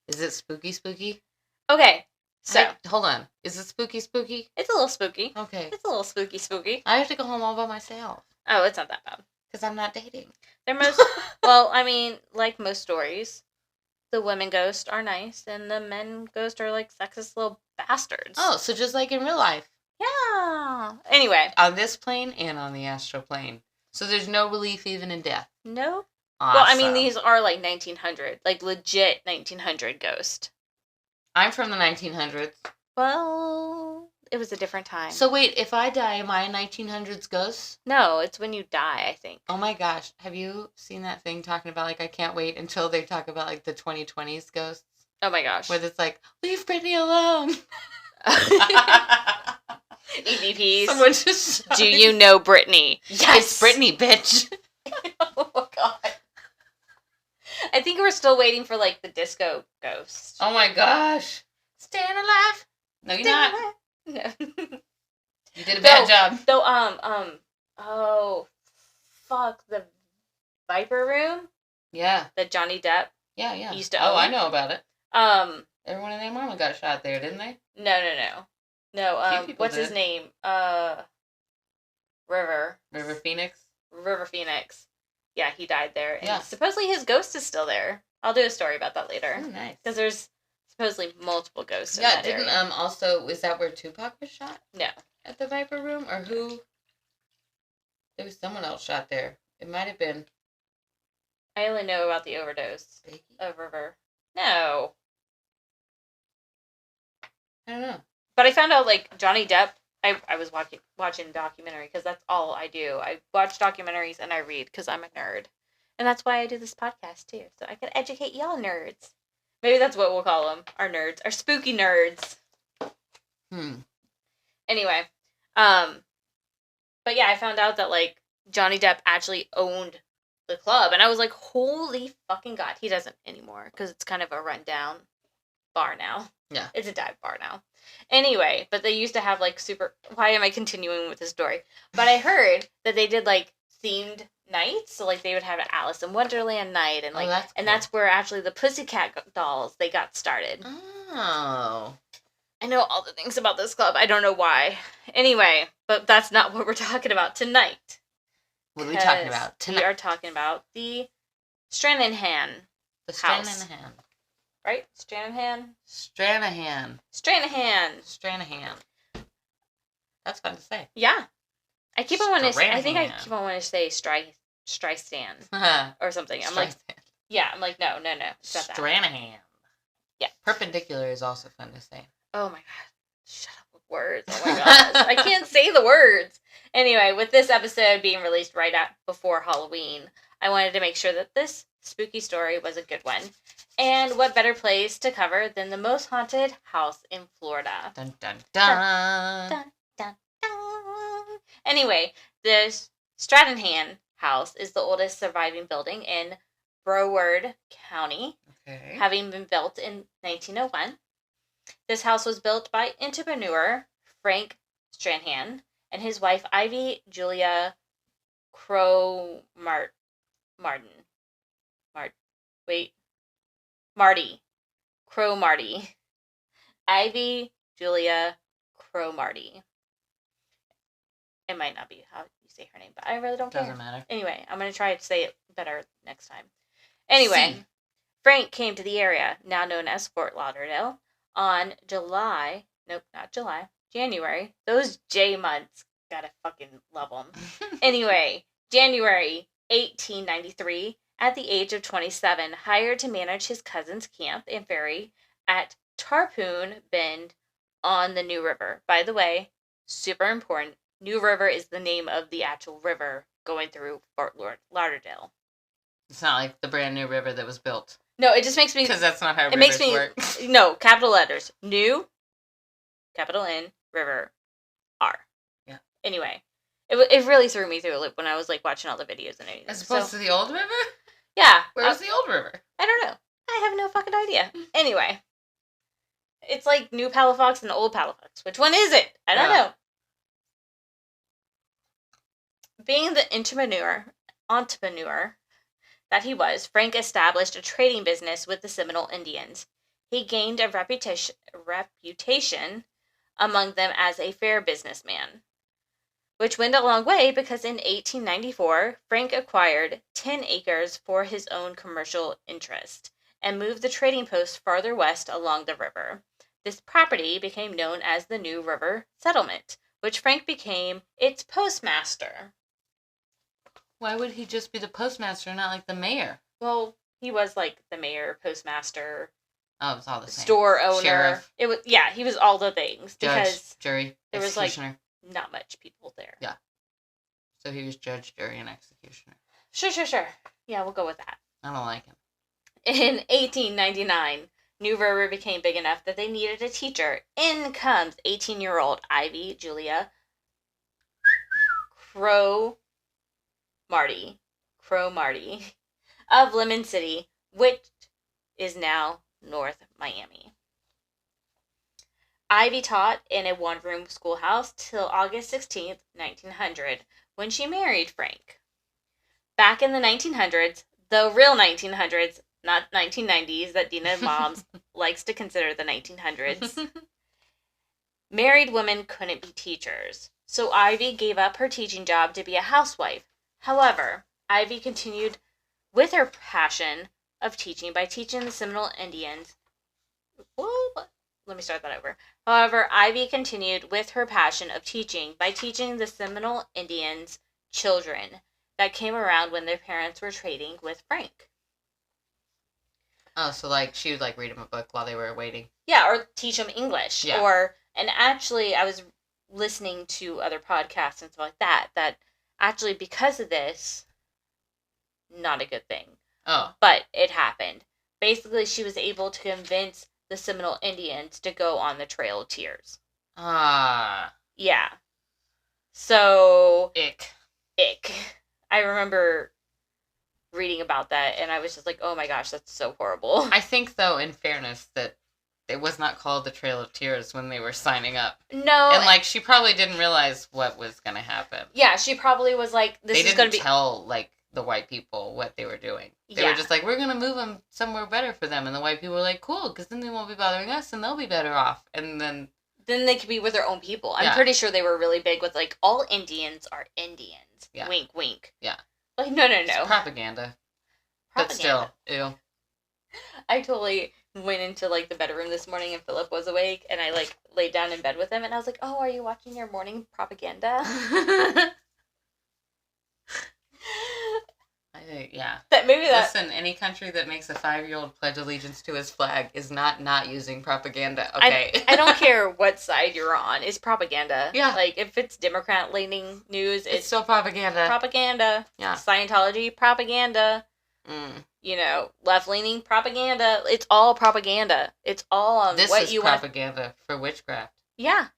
Is it spooky? Okay. So. Hold on. Is it spooky? It's a little spooky. Okay. It's a little spooky. I have to go home all by myself. Oh, it's not that bad. Because I'm not dating. They're most... well, I mean, like most stories, the women ghosts are nice, and the men ghosts are, like, sexist little bastards. Oh, so just like in real life. Yeah. Anyway. On this plane and on the astral plane. So there's no relief even in death. No. Awesome. Well, I mean, these are, like, 1900. Like, legit 1900 ghost. I'm from the 1900s. Well, it was a different time. So wait, if I die, am I a 1900s ghost? No, it's when you die, I think. Oh my gosh. Have you seen that thing talking about, like, I can't wait until they talk about, like, the 2020s ghosts? Oh my gosh. Where it's like, leave Britney alone. EVPs. Someone just... Do you know Britney? Yes! It's Britney, bitch. Oh god. I think we're still waiting for, like, the disco ghost. Oh my gosh. Staying alive. No, you're not. No. You did a bad job. So, oh, fuck, the Viper Room? Yeah. That Johnny Depp yeah. used to own. Oh, I know about it. Everyone and their mama got shot there, didn't they? No, what's his name? River Phoenix? River Phoenix. Yeah, he died there. And yeah. Supposedly his ghost is still there. I'll do a story about that later. Oh, nice. Because there's supposedly multiple ghosts in that area. Also, is that where Tupac was shot? No. At the Viper Room? Or who? There was someone else shot there. It might have been. I only know about the overdose Biggie? of River. No. I don't know. But I found out, like, Johnny Depp, I was watching a documentary, because that's all I do. I watch documentaries and I read, because I'm a nerd. And that's why I do this podcast, too. So I can educate y'all nerds. Maybe that's what we'll call them. Our nerds. Our spooky nerds. Anyway. But yeah, I found out that, like, Johnny Depp actually owned the club. And I was like, holy fucking God. He doesn't anymore, because it's kind of a rundown bar now. Yeah. It's a dive bar now. Anyway, but they used to have, like, why am I continuing with this story? But I heard that they did, like, themed nights. So, like, they would have an Alice in Wonderland night. And, like, that's cool. And that's where actually the Pussycat Dolls, they got started. Oh. I know all the things about this club. I don't know why. Anyway, but that's not what we're talking about tonight. What are we talking about tonight? We are talking about the Stranahan House. Stranahan. Right? Stranahan. That's fun to say. Yeah. I keep on wanting to say, I think I Stranahan. keep on wanting to say Streisand or something. I'm like, yeah, I'm like, no. It's not that. Stranahan. Yeah. Perpendicular is also fun to say. Oh my god. Shut up with words. Oh my gosh. I can't say the words. Anyway, with this episode being released right before Halloween, I wanted to make sure that this spooky story was a good one. And what better place to cover than the most haunted house in Florida? Dun, dun, dun. Dun, dun, dun. Anyway, the Stranahan House is the oldest surviving building in Broward County, having been built in 1901. This house was built by entrepreneur Frank Stranahan and his wife Ivy Julia Marty. Ivy Julia Cromarty. It might not be how you say her name, but I really don't care. Doesn't matter. Anyway, I'm going to try to say it better next time. Anyway, Frank came to the area, now known as Fort Lauderdale, on January. Those J months, gotta fucking love them. Anyway, January 1893, at the age of 27, hired to manage his cousin's camp and ferry at Tarpon Bend on the New River. By the way, super important, New River is the name of the actual river going through Fort Lauderdale. It's not like the brand new river that was built. No, it just makes me... Because that's not how rivers work. No, capital letters. New, capital N, river, R. Yeah. Anyway, it really threw me through a loop when I was, like, watching all the videos and everything. As opposed to the old river? Yeah. Where was the old river? I don't know. I have no fucking idea. Anyway. It's like New Palafox and Old Palafox. Which one is it? I don't know. Being the entrepreneur that he was, Frank established a trading business with the Seminole Indians. He gained a reputation among them as a fair businessman, which went a long way because in 1894, Frank acquired 10 acres for his own commercial interest and moved the trading post farther west along the river. This property became known as the New River Settlement, which Frank became its postmaster. Why would he just be the postmaster, not like the mayor? Well, he was like the mayor, postmaster. Oh, it was all the same. Store owner. Sheriff. It was he was all the things Judge, jury, there was executioner. Not much people there. Yeah. So he was judge, jury, and executioner. Sure. Yeah, we'll go with that. I don't like him. In 1899, New River became big enough that they needed a teacher. In comes 18-year-old Ivy Julia Crow Marty of Lemon City, which is now North Miami. Ivy taught in a one-room schoolhouse till August 16th, 1900, when she married Frank. Back in the 1900s, the real 1900s, not 1990s that Denah's mom likes to consider the 1900s, married women couldn't be teachers. So Ivy gave up her teaching job to be a housewife. However, Ivy continued with her passion of teaching by teaching the Seminole Indians. Let me start that over. However, Ivy continued with her passion of teaching by teaching the Seminole Indians children that came around when their parents were trading with Frank. Oh, so she would read them a book while they were waiting. Yeah, or teach them English. Yeah. And actually, I was listening to other podcasts and stuff like that actually, because of this, not a good thing. Oh. But it happened. Basically, she was able to convince the Seminole Indians to go on the Trail of Tears. Ah. Yeah. So... Ick. I remember reading about that, and I was just like, oh my gosh, that's so horrible. I think, though, in fairness, that it was not called the Trail of Tears when they were signing up. No. And, she probably didn't realize what was going to happen. Yeah, she probably was like, this is going to be... They didn't tell, the white people what they were doing. They were just like, we're going to move them somewhere better for them. And the white people were like, cool, because then they won't be bothering us, and they'll be better off. And then... Then they could be with their own people. I'm pretty sure they were really big with, all Indians are Indians. Yeah. Wink, wink. Yeah. No. It's propaganda. But still, ew. I totally went into, the bedroom this morning, and Philip was awake, and I, laid down in bed with him, and I was like, oh, are you watching your morning propaganda? Yeah. Listen, any country that makes a 5-year-old pledge allegiance to his flag is not using propaganda. Okay. I don't care what side you're on. It's propaganda. Yeah. If it's Democrat-leaning news, it's still propaganda. Propaganda. Yeah. Scientology, propaganda. Mm. Left-leaning propaganda. It's all propaganda. It's all on what you want. This is propaganda for witchcraft. Yeah.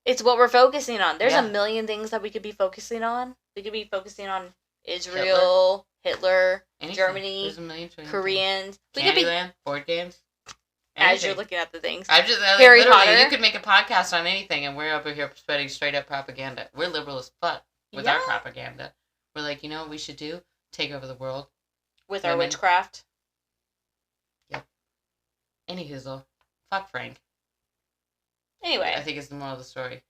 It's what we're focusing on. There's a million things that we could be focusing on. We could be focusing on Israel, Hitler, anything. Germany, Koreans. Candyland, board games. Anything. As you're looking at the things. Harry Potter. You could make a podcast on anything, and we're over here spreading straight up propaganda. We're liberal as fuck with our propaganda. We're like, you know what we should do? Take over the world. With our witchcraft. Yep. Any hizzle. Fuck Frank. Anyway. I think it's the moral of the story.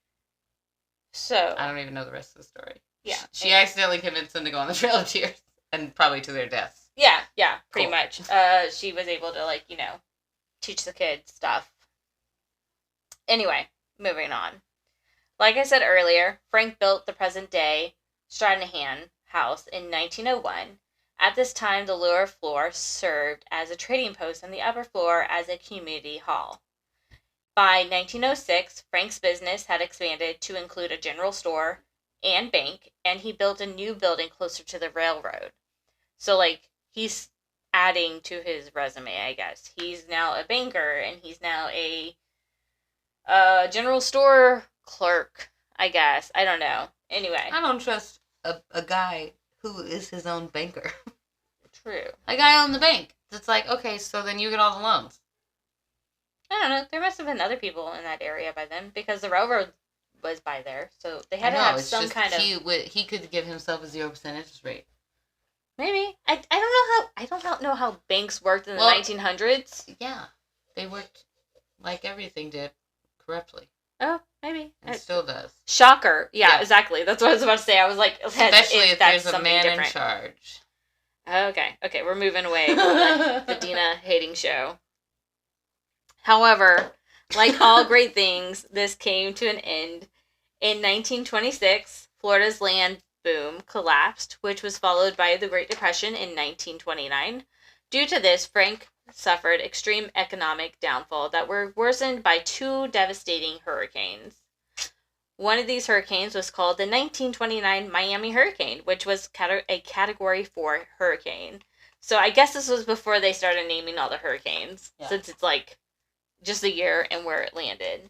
So. I don't even know the rest of the story. Yeah. She accidentally convinced them to go on the Trail of Tears. And probably to their deaths. Yeah, pretty much. She was able to, teach the kids stuff. Anyway, moving on. Like I said earlier, Frank built the present-day Stranahan House in 1901. At this time, the lower floor served as a trading post and the upper floor as a community hall. By 1906, Frank's business had expanded to include a general store and bank, and he built a new building closer to the railroad. So, he's adding to his resume, I guess. He's now a banker, and he's now a general store clerk, I guess. I don't know. Anyway. I don't trust a guy who is his own banker. True. A guy on the bank. It's like, okay, so then you get all the loans. I don't know. There must have been other people in that area by then, because the railroad was by there, so they had to have some kind of. He could give himself a 0% interest rate. Maybe I don't know how banks worked in the 1900s. Yeah, they worked like everything did, corruptly. Oh, maybe it still does. Shocker! Yeah, exactly. That's what I was about to say. I was like, especially if there's a man different. In charge. Okay, we're moving away from the Denah hating show. However, like all great things, this came to an end. In 1926, Florida's land boom collapsed, which was followed by the Great Depression in 1929. Due to this, Frank suffered extreme economic downfall that were worsened by 2 devastating hurricanes. One of these hurricanes was called the 1929 Miami Hurricane, which was a Category 4 hurricane. So I guess this was before they started naming all the hurricanes, since it's like just the year and where it landed.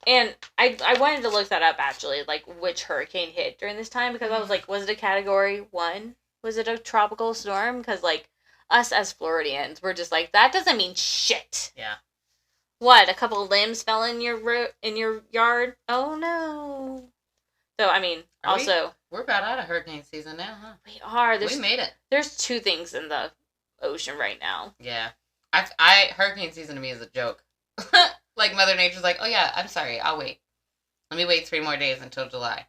And I wanted to look that up, actually, like, which hurricane hit during this time, because I was like, was it a Category 1? Was it a tropical storm? Because, like, us as Floridians, we're just like, that doesn't mean shit. Yeah. What, a couple of limbs fell in your yard? Oh, no. So, I mean, we're about out of hurricane season now, huh? We are. We made it. There's 2 things in the ocean right now. Yeah. Hurricane season to me is a joke. Like, Mother Nature's like, oh yeah, I'm sorry, I'll wait. Let me wait 3 more days until July.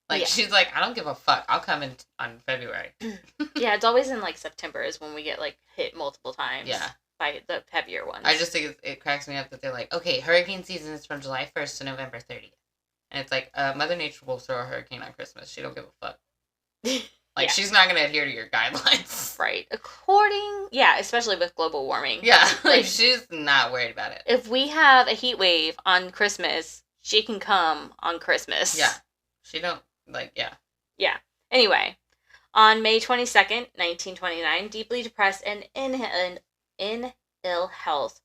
Like, she's like, I don't give a fuck. I'll come in on February. Yeah, it's always in, like, September is when we get, like, hit multiple times. Yeah. By the heavier ones. I just think it cracks me up that they're like, okay, hurricane season is from July 1st to November 30th. And it's like, Mother Nature will throw a hurricane on Christmas. She don't give a fuck. Like, she's not going to adhere to your guidelines. Right. Especially with global warming. Yeah, like, she's not worried about it. If we have a heat wave on Christmas, she can come on Christmas. Yeah. She don't, like, yeah. Yeah. Anyway, on May 22nd, 1929, deeply depressed and in ill health,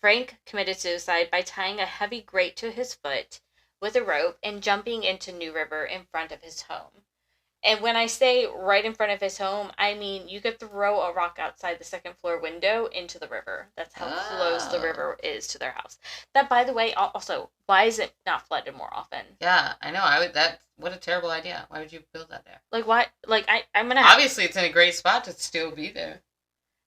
Frank committed suicide by tying a heavy grate to his foot with a rope and jumping into New River in front of his home. And when I say right in front of his home, I mean you could throw a rock outside the 2nd floor window into the river. That's how close the river is to their house. That, by the way, also, why is it not flooded more often? Yeah, I know. What a terrible idea. Why would you build that there? Like, why? Like, I'm gonna. Obviously, it's in a great spot to still be there.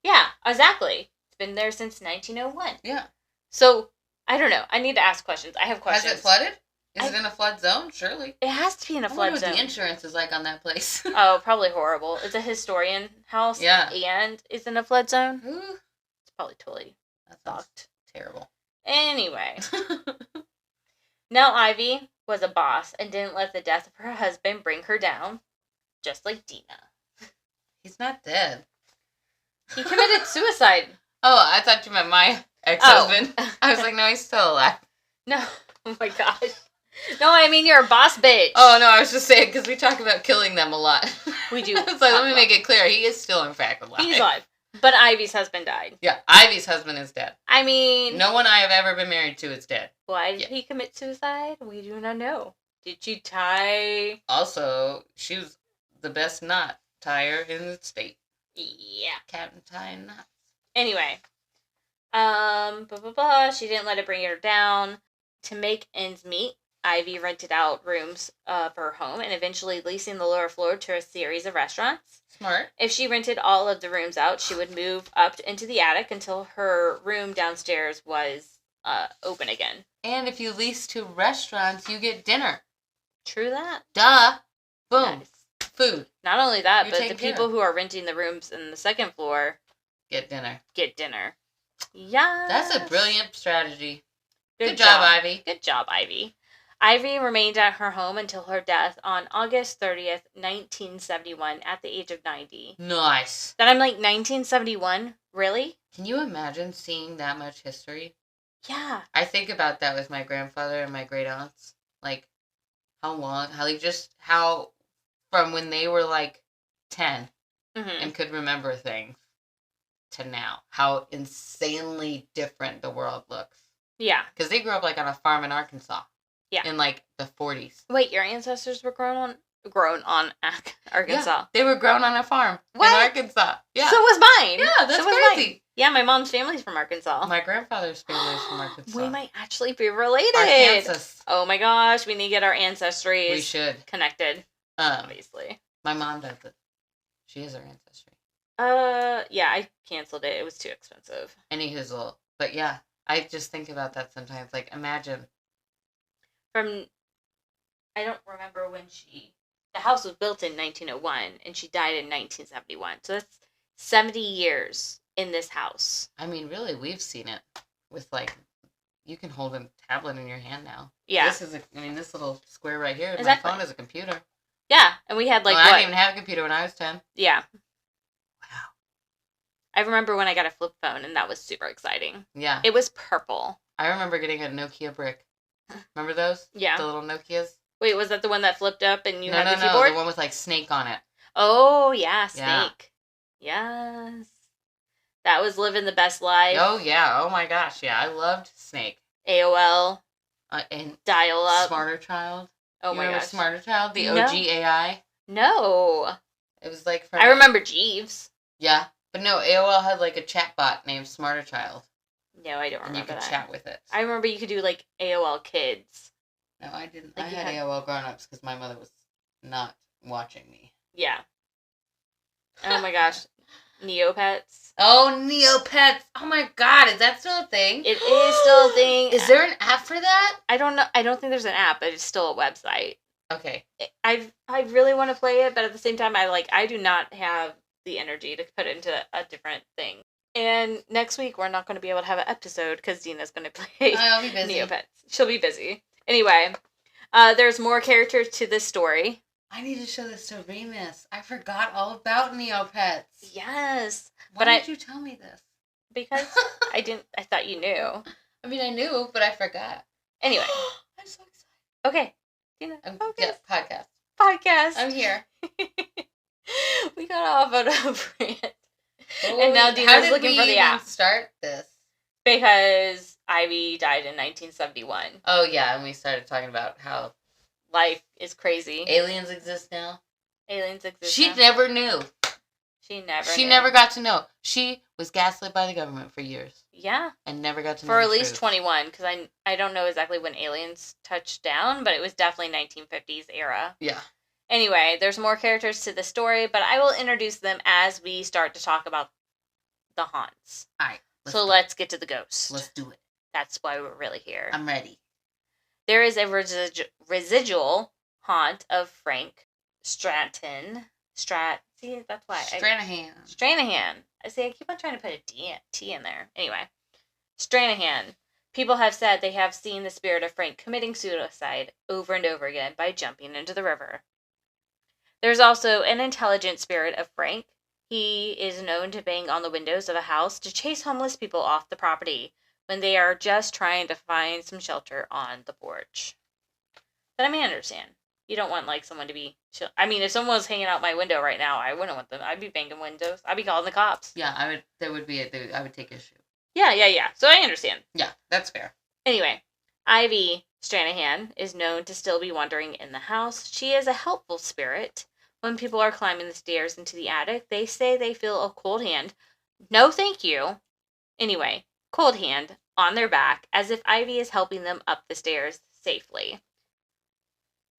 Yeah, exactly. It's been there since 1901. Yeah. So I don't know. I need to ask questions. I have questions. Has it flooded? Is it in a flood zone? Surely. It has to be in a flood zone. What the insurance is like on that place. Oh, probably horrible. It's a historian house. Yeah. And it's in a flood zone. Ooh. It's probably totally fucked. Terrible. Anyway. Now Ivy was a boss and didn't let the death of her husband bring her down. Just like Denah. He's not dead. He committed suicide. Oh, I thought you meant my ex-husband. Oh. I was like, no, he's still alive. No. Oh my gosh. No, I mean, you're a boss bitch. Oh, no, I was just saying, because we talk about killing them a lot. We do. It's like, let me make it clear. He is still, in fact, alive. He's alive. But Ivy's husband died. Yeah, Ivy's husband is dead. I mean... No one I have ever been married to is dead. Why did he commit suicide? We do not know. Did she tie... Also, she was the best knot tire in the state. Yeah. Captain tying knots. Anyway. She didn't let it bring her down. To make ends meet, Ivy rented out rooms of her home and eventually leasing the lower floor to a series of restaurants. Smart. If she rented all of the rooms out, she would move up into the attic until her room downstairs was open again. And if you lease to restaurants, you get dinner. True that. Duh. Boom. Nice. Food. Not only that, but the people who are renting the rooms in the 2nd floor get dinner. Yeah. That's a brilliant strategy. Good job, Ivy. Good job, Ivy. Ivy remained at her home until her death on August 30th, 1971, at the age of 90. Nice. That I'm like, 1971? Really? Can you imagine seeing that much history? Yeah. I think about that with my grandfather and my great aunts. Like, how from when they were like 10 and could remember things to now, how insanely different the world looks. Yeah. Because they grew up like on a farm in Arkansas. Yeah. In like the 40s. Wait, your ancestors were grown on Arkansas? Yeah, they were grown on a farm in Arkansas. Yeah. So was mine. Yeah, that's crazy. Yeah, my mom's family's from Arkansas. My grandfather's family is from Arkansas. We might actually be related. Arkansas. Oh my gosh, we need to get our ancestries. We should. Connected. Obviously. My mom does it. She has her ancestry. Yeah, I canceled it. It was too expensive. Any hizzle. But yeah, I just think about that sometimes. Like, imagine. I don't remember when the house was built in 1901, and she died in 1971. So that's 70 years in this house. I mean, really, we've seen it with, like, you can hold a tablet in your hand now. Yeah. This little square right here, exactly. My phone is a computer. Yeah, and we had, like, I didn't even have a computer when I was 10. Yeah. Wow. I remember when I got a flip phone, and that was super exciting. Yeah. It was purple. I remember getting a Nokia brick. Remember those? Yeah. The little Nokias? Wait, was that the one that flipped up and you had the keyboard? No, the one with, like, Snake on it. Oh, yeah, Snake. Yeah. Yes. That was living the best life. Oh, yeah. Oh, my gosh. Yeah, I loved Snake. AOL. And Dial-up. Smarter Child. Oh, my gosh. Smarter Child? The OG AI? No. It was like I remember Jeeves. Yeah. But no, AOL had, like, a chatbot named Smarter Child. No, I don't remember that. And you could chat with it. I remember you could do, like, AOL Kids. No, I didn't. Like I had AOL Grown-Ups because my mother was not watching me. Yeah. Oh my gosh. Neopets. Oh, Neopets. Oh my god, is that still a thing? It is still a thing. Is there an app for that? I don't know. I don't think there's an app, but it's still a website. Okay. I really want to play it, but at the same time, I do not have the energy to put it into a different thing. And next week, we're not going to be able to have an episode because Denah's going to play I'll be busy. Neopets. She'll be busy. Anyway, there's more characters to this story. I need to show this to Remus. I forgot all about Neopets. Yes. Why did you tell me this? Because I thought you knew. I mean, I knew, but I forgot. Anyway. I'm so excited. Okay. Denah, yes, podcast. Podcast. I'm here. We got off on a rant. And now Denah's looking for the app. How did we start this? Because Ivy died in 1971. Oh, yeah, and we started talking about how life is crazy. Aliens exist now. Aliens exist She now. never knew. She never got to know. She was gaslit by the government for years. Yeah. And never got to know for at least 21, because I don't know exactly when aliens touched down, but it was definitely 1950s era. Yeah. Anyway, there's more characters to the story, but I will introduce them as we start to talk about the haunts. All right. Let's get to the ghosts. Let's do it. That's why we're really here. I'm ready. There is a residual haunt of Frank Stranahan. See, that's why. Stranahan. Stranahan. I keep on trying to put a T in there. Anyway. Stranahan. People have said they have seen the spirit of Frank committing suicide over and over again by jumping into the river. There's also an intelligent spirit of Frank. He is known to bang on the windows of a house to chase homeless people off the property when they are just trying to find some shelter on the porch. But I understand. You don't want, someone to be... if someone was hanging out my window right now, I wouldn't want them. I'd be banging windows. I'd be calling the cops. Yeah, I would take issue. Yeah. So I understand. Yeah, that's fair. Anyway, Ivy Stranahan is known to still be wandering in the house. She is a helpful spirit. When people are climbing the stairs into the attic, they say they feel a cold hand. No, thank you. Anyway, cold hand on their back as if Ivy is helping them up the stairs safely.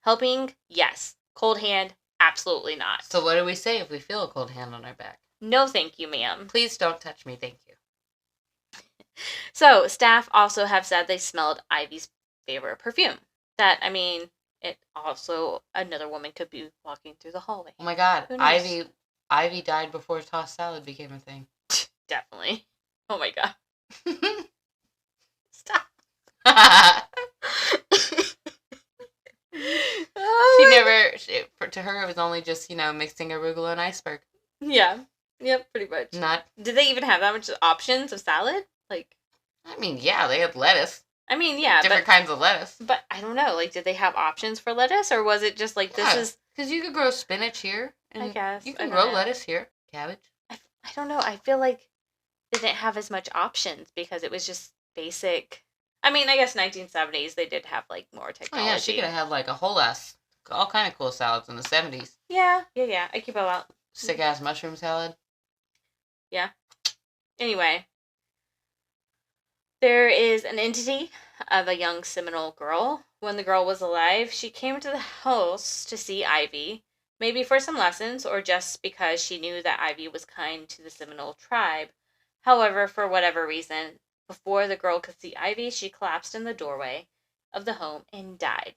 Helping? Yes. Cold hand? Absolutely not. So what do we say if we feel a cold hand on our back? No, thank you, ma'am. Please don't touch me, thank you. So, staff also have said they smelled Ivy's favorite perfume. It also, another woman could be walking through the hallway. Oh my god, Ivy died before tossed salad became a thing. Definitely. Oh my god. Stop. To her, it was only just, mixing arugula and iceberg. Yeah. Yep, pretty much. Did they even have that much options of salad? Yeah, they had lettuce. Yeah. Different kinds of lettuce. But I don't know, did they have options for lettuce, or was it just this is... Because you could grow spinach here. And I guess. You can grow lettuce here. Cabbage. I don't know. I feel like they didn't have as much options because it was just basic... I guess 1970s, they did have, more technology. Oh, yeah, she could have had, a whole ass... all kind of cool salads in the 70s. Yeah. I keep about... Sick-ass mushroom salad. Yeah. Anyway, there is an entity of a young Seminole girl. When the girl was alive, she came to the house to see Ivy, maybe for some lessons or just because she knew that Ivy was kind to the Seminole tribe. However, for whatever reason, before the girl could see Ivy, she collapsed in the doorway of the home and died.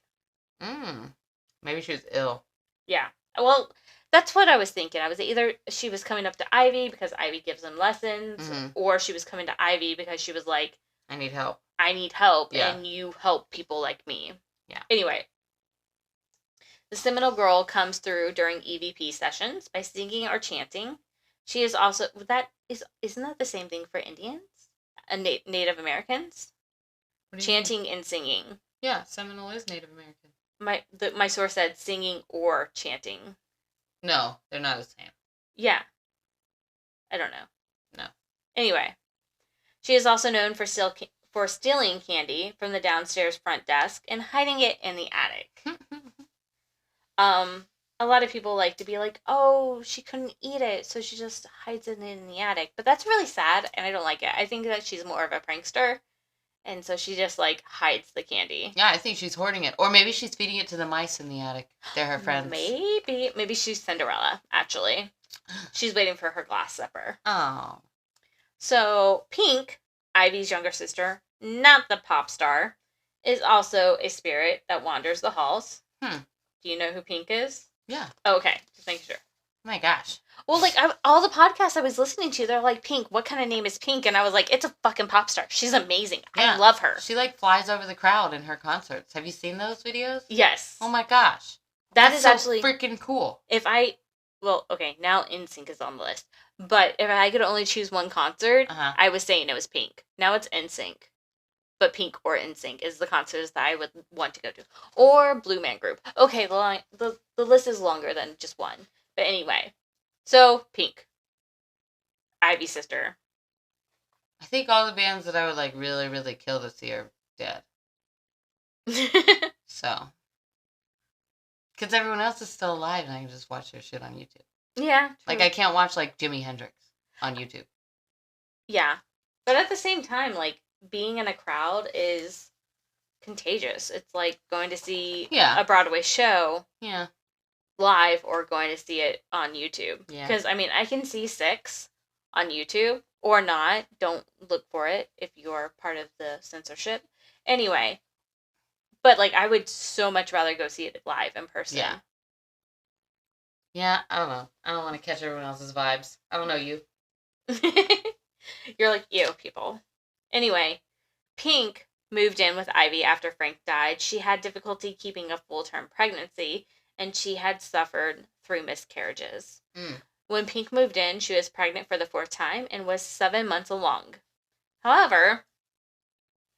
Maybe she was ill. Yeah. Well, that's what I was thinking. I was either she was coming up to Ivy because Ivy gives them lessons, or she was coming to Ivy because she was like, I need help. Yeah. And you help people like me. Yeah. Anyway, the Seminole girl comes through during EVP sessions by singing or chanting. She is also isn't that the same thing for Indians, Native Americans? Chanting and singing. Yeah, Seminole is Native American. My source said singing or chanting. No, they're not the same. Yeah. I don't know. No. Anyway, she is also known for stealing candy from the downstairs front desk and hiding it in the attic. A lot of people like to be like, oh, she couldn't eat it, so she just hides it in the attic. But that's really sad, and I don't like it. I think that she's more of a prankster, and so she just, like, hides the candy. Yeah, I think she's hoarding it. Or maybe she's feeding it to the mice in the attic. They're her friends. Maybe she's Cinderella, actually. She's waiting for her glass slipper. Oh. So, Pink, Ivy's younger sister, not the pop star, is also a spirit that wanders the halls. Do you know who Pink is? Yeah. Oh, okay. Just making sure. Oh my gosh. Well, like, all the podcasts I was listening to, they're like, Pink, what kind of name is Pink? And I was like, it's a fucking pop star. She's amazing. Yeah. I love her. She, like, flies over the crowd in her concerts. Have you seen those videos? Yes. Oh my gosh. That's so actually freaking cool. Well, okay, now NSYNC is on the list. But if I could only choose one concert, I was saying it was Pink. Now it's NSYNC. But Pink or NSYNC is the concerts that I would want to go to. Or Blue Man Group. Okay, the list is longer than just one. But anyway. So, Pink. Ivy's sister. I think all the bands that I would, like, really, really kill to see are dead. So. Because everyone else is still alive and I can just watch their shit on YouTube. Yeah. True. Like, I can't watch, like, Jimi Hendrix on YouTube. Yeah. But at the same time, like, being in a crowd is contagious. It's like going to see a Broadway show live or going to see it on YouTube. Yeah. Because, I mean, I can see 6 on YouTube or not. Don't look for it if you're part of the censorship. Anyway. But, like, I would so much rather go see it live in person. Yeah. Yeah, I don't know. I don't want to catch everyone else's vibes. I don't know you. You're like, ew, people. Anyway, Pink moved in with Ivy after Frank died. She had difficulty keeping a full-term pregnancy, and she had suffered 3 miscarriages. When Pink moved in, she was pregnant for the 4th time and was 7 months along. However...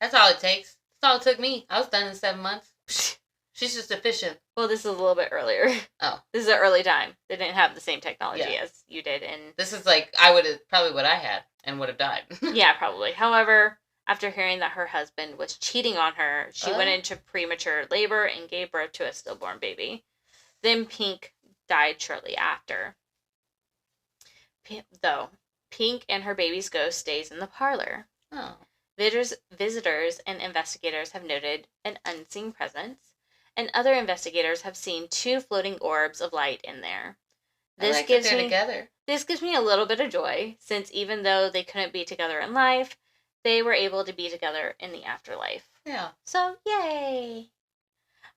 That's all it takes. That's all it took me. I was done in 7 months. She's just efficient. Well, this is a little bit earlier. Oh. This is an early time. They didn't have the same technology as you did. And this is like, I would have, probably what I had and would have died. Yeah, probably. However, after hearing that her husband was cheating on her, she went into premature labor and gave birth to a stillborn baby. Then Pink died shortly after. Though, Pink and her baby's ghost stays in the parlor. Oh. Visitors and investigators have noted an unseen presence, and other investigators have seen 2 floating orbs of light in there. This gives me together. This gives me a little bit of joy, since even though they couldn't be together in life, they were able to be together in the afterlife. Yeah. So, yay!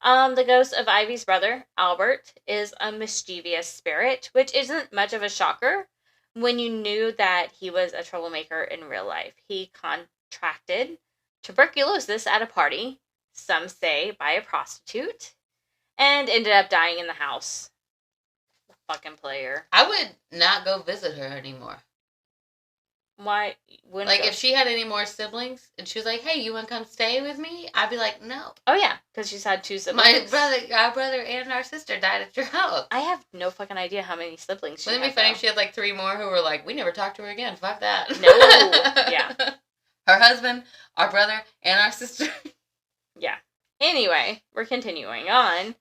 The ghost of Ivy's brother, Albert, is a mischievous spirit, which isn't much of a shocker when you knew that he was a troublemaker in real life. He contracted tuberculosis at a party, some say by a prostitute, and ended up dying in the house. Fucking player. I would not go visit her anymore. Why? Like, if she had any more siblings, and she was like, hey, you want to come stay with me? I'd be like, no. Oh, yeah, because she's had 2 siblings. Our brother and our sister died at your house. I have no fucking idea how many siblings she had. Wouldn't it be funny if she had, like, 3 more who were like, we never talked to her again. Fuck that. No. Yeah. Her husband, our brother, and our sister. Yeah. Anyway, we're continuing on.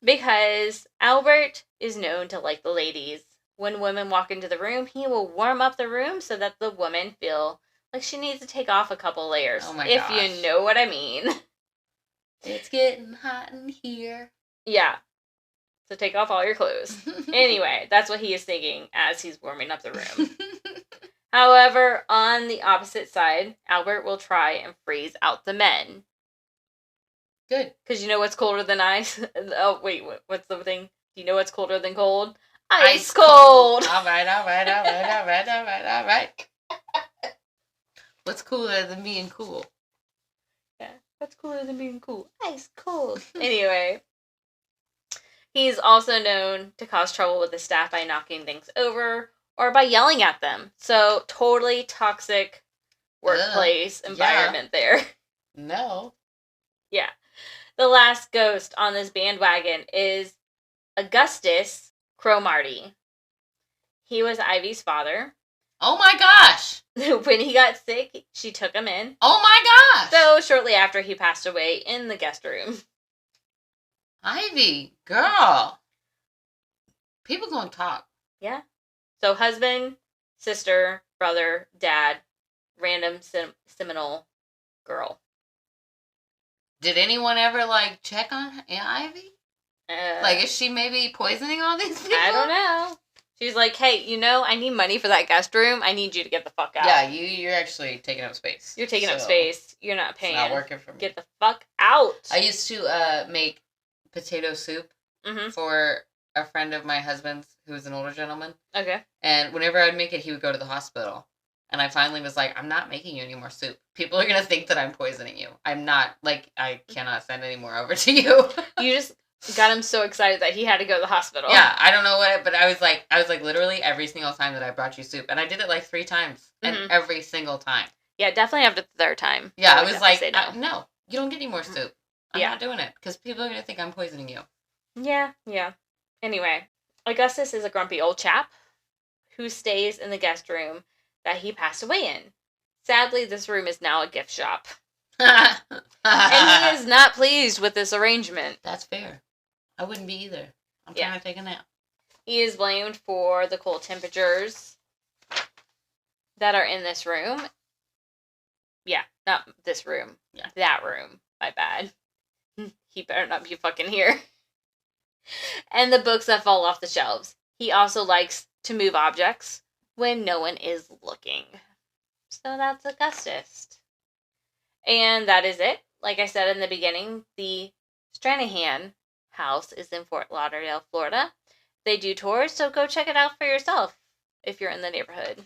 Because Albert is known to like the ladies When women walk into the room, he will warm up the room so that the woman feel like she needs to take off a couple layers. Oh my if gosh. you know what I mean. It's getting hot in here. Yeah. So take off all your clothes. Anyway, that's what he is thinking as he's warming up the room. However, on the opposite side, Albert will try and freeze out the men. Good. Because you know what's colder than ice? Oh, wait, what's the thing? Do you know what's colder than cold? Ice cold! All right. What's cooler than being cool? Yeah, what's cooler than being cool? Ice cold. Anyway, he's also known to cause trouble with the staff by knocking things over or by yelling at them. So, totally toxic workplace environment there. No. Yeah. The last ghost on this bandwagon is Augustus Cromartie. He was Ivy's father. Oh my gosh! When he got sick, she took him in. Oh my gosh! So, shortly after, he passed away in the guest room. Ivy, girl. People gonna talk. Yeah. So, husband, sister, brother, dad, random seminal girl. Did anyone ever, like, check on Ivy? Like, is she maybe poisoning all these people? I don't know. She's like, hey, I need money for that guest room. I need you to get the fuck out. Yeah, you're actually taking up space. You're taking up space. You're not paying. It's not working for me. Get the fuck out. I used to make potato soup for a friend of my husband's who was an older gentleman. Okay. And whenever I would make it, he would go to the hospital. And I finally was like, I'm not making you any more soup. People are going to think that I'm poisoning you. I'm not, like, I cannot send any more over to you. You just got him so excited that he had to go to the hospital. Yeah, I don't know what, but I was like literally every single time that I brought you soup. And I did it like 3 times. And every single time. Yeah, definitely after the third time. Yeah, I was like, no, you don't get any more soup. I'm not doing it. Because people are going to think I'm poisoning you. Yeah. Anyway, Augustus is a grumpy old chap who stays in the guest room that he passed away in. Sadly, this room is now a gift shop. And he is not pleased with this arrangement. That's fair. I wouldn't be either. I'm trying to take a nap. He is blamed for the cold temperatures that are in this room. Yeah, not this room. Yeah. That room. My bad. He better not be fucking here. And the books that fall off the shelves. He also likes to move objects when no one is looking. So that's Augustus. And that is it. Like I said in the beginning, the Stranahan House is in Fort Lauderdale, Florida. They do tours, so go check it out for yourself if you're in the neighborhood.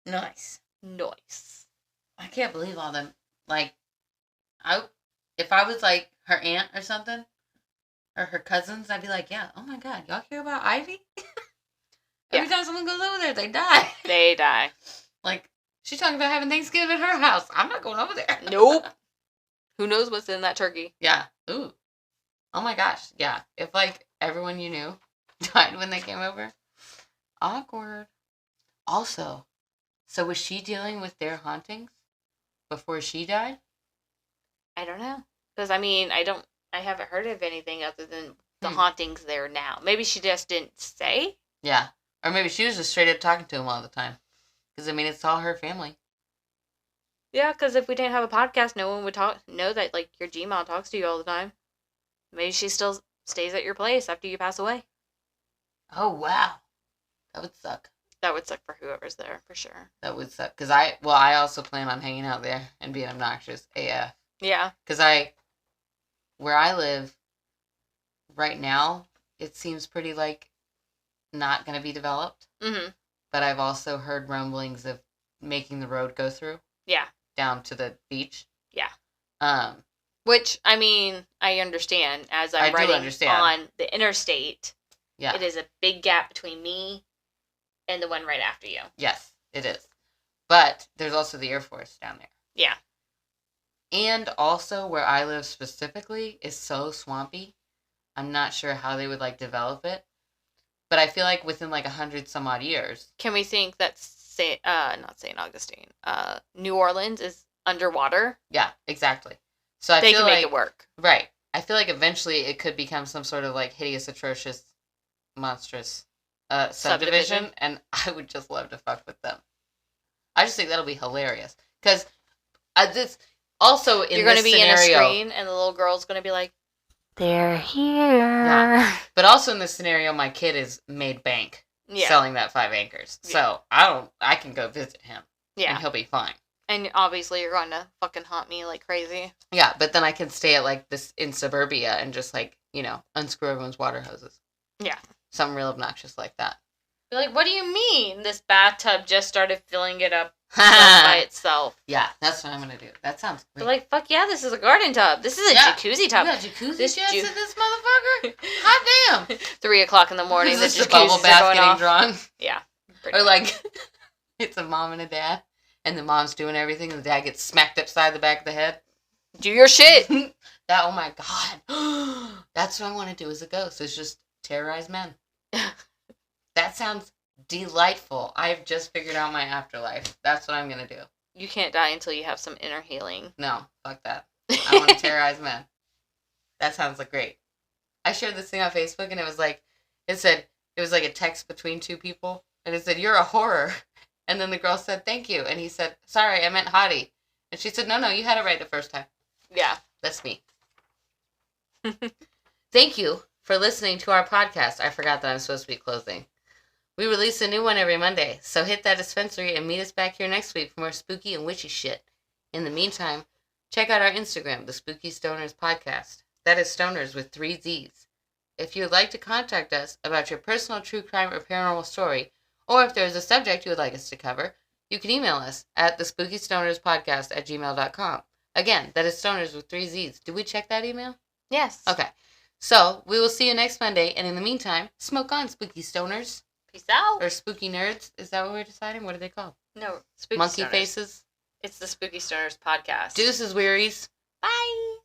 Nice. I can't believe all them. Like, if I was like her aunt or something, or her cousins, I'd be like, yeah, oh my god, y'all hear about Ivy? Every time someone goes over there, they die. They die. Like, she's talking about having Thanksgiving at her house. I'm not going over there. Nope. Who knows what's in that turkey? Yeah. Ooh. Oh my gosh. Yeah. If, like, everyone you knew died when they came over. Awkward. Also, so was she dealing with their hauntings before she died? I don't know. Because, I mean, I haven't heard of anything other than the hauntings there now. Maybe she just didn't say. Yeah. Or maybe she was just straight up talking to him all the time. Because, I mean, it's all her family. Yeah, because if we didn't have a podcast, no one would know that, like, your Gmail talks to you all the time. Maybe she still stays at your place after you pass away. Oh, wow. That would suck. That would suck for whoever's there, for sure. That would suck. Because I also plan on hanging out there and being obnoxious AF. Yeah. Because where I live right now, it seems pretty, like, not going to be developed. Mm-hmm. But I've also heard rumblings of making the road go through. Yeah. Down to the beach. Yeah. Which, I mean, I understand. As I'm riding on the interstate, it is a big gap between me and the one right after you. Yes, it is. But there's also the Air Force down there. Yeah. And also, where I live specifically is so swampy. I'm not sure how they would, like, develop it. But I feel like within, like, 100 some odd years. Can we think that, not St. Augustine, New Orleans is underwater? Yeah, exactly. So I feel like... They can make it work. Right. I feel like eventually it could become some sort of, like, hideous, atrocious, monstrous subdivision, and I would just love to fuck with them. I just think that'll be hilarious. Because this also in You're going to be scenario, in a screen, and the little girl's going to be like, they're here. Yeah. But also in this scenario, my kid is made bank selling that 5 acres. So I can go visit him. Yeah. And he'll be fine. And obviously you're going to fucking haunt me like crazy. Yeah, but then I can stay at like this in suburbia and just like, unscrew everyone's water hoses. Yeah. Something real obnoxious like that. You're like, what do you mean? This bathtub just started filling it up by itself. Yeah, that's what I'm going to do. That sounds great. They're like, fuck yeah, this is a garden tub. This is a jacuzzi tub. You got jacuzzi jets in this motherfucker? Hot damn. 3 o'clock in the morning. Is this the bubble bath getting drawn? Yeah. Or like, it's a mom and a dad, and the mom's doing everything, and the dad gets smacked upside the back of the head. Do your shit. Oh my god. That's what I want to do as a ghost, is just terrorize men. That sounds delightful. I've just figured out my afterlife. That's what I'm going to do. You can't die until you have some inner healing. No, fuck that. I want to terrorize men. That sounds like great. I shared this thing on Facebook, and it was like a text between 2 people, and it said, "You're a horror." And then the girl said, "Thank you." And he said, "Sorry, I meant hottie." And she said, No, you had it right the first time. Yeah. That's me. Thank you for listening to our podcast. I forgot that I'm supposed to be closing. We release a new one every Monday, so hit that dispensary and meet us back here next week for more spooky and witchy shit. In the meantime, check out our Instagram, the Spooky Stonerzzz Podcast. That is Stonerzzz with 3 Z's. If you would like to contact us about your personal true crime or paranormal story, or if there is a subject you would like us to cover, you can email us at thespookystonerzzpodcast@gmail.com. Again, that is Stonerzzz with 3 Z's. Did we check that email? Yes. Okay. So, we will see you next Monday, and in the meantime, smoke on, Spooky Stonerzzz. Peace out. Or Spooky Nerds. Is that what we're deciding? What are they called? No, Spooky Monkey Stonerzzz. Faces? It's the Spooky Stonerzzz Podcast. Deuces, wearies. Bye.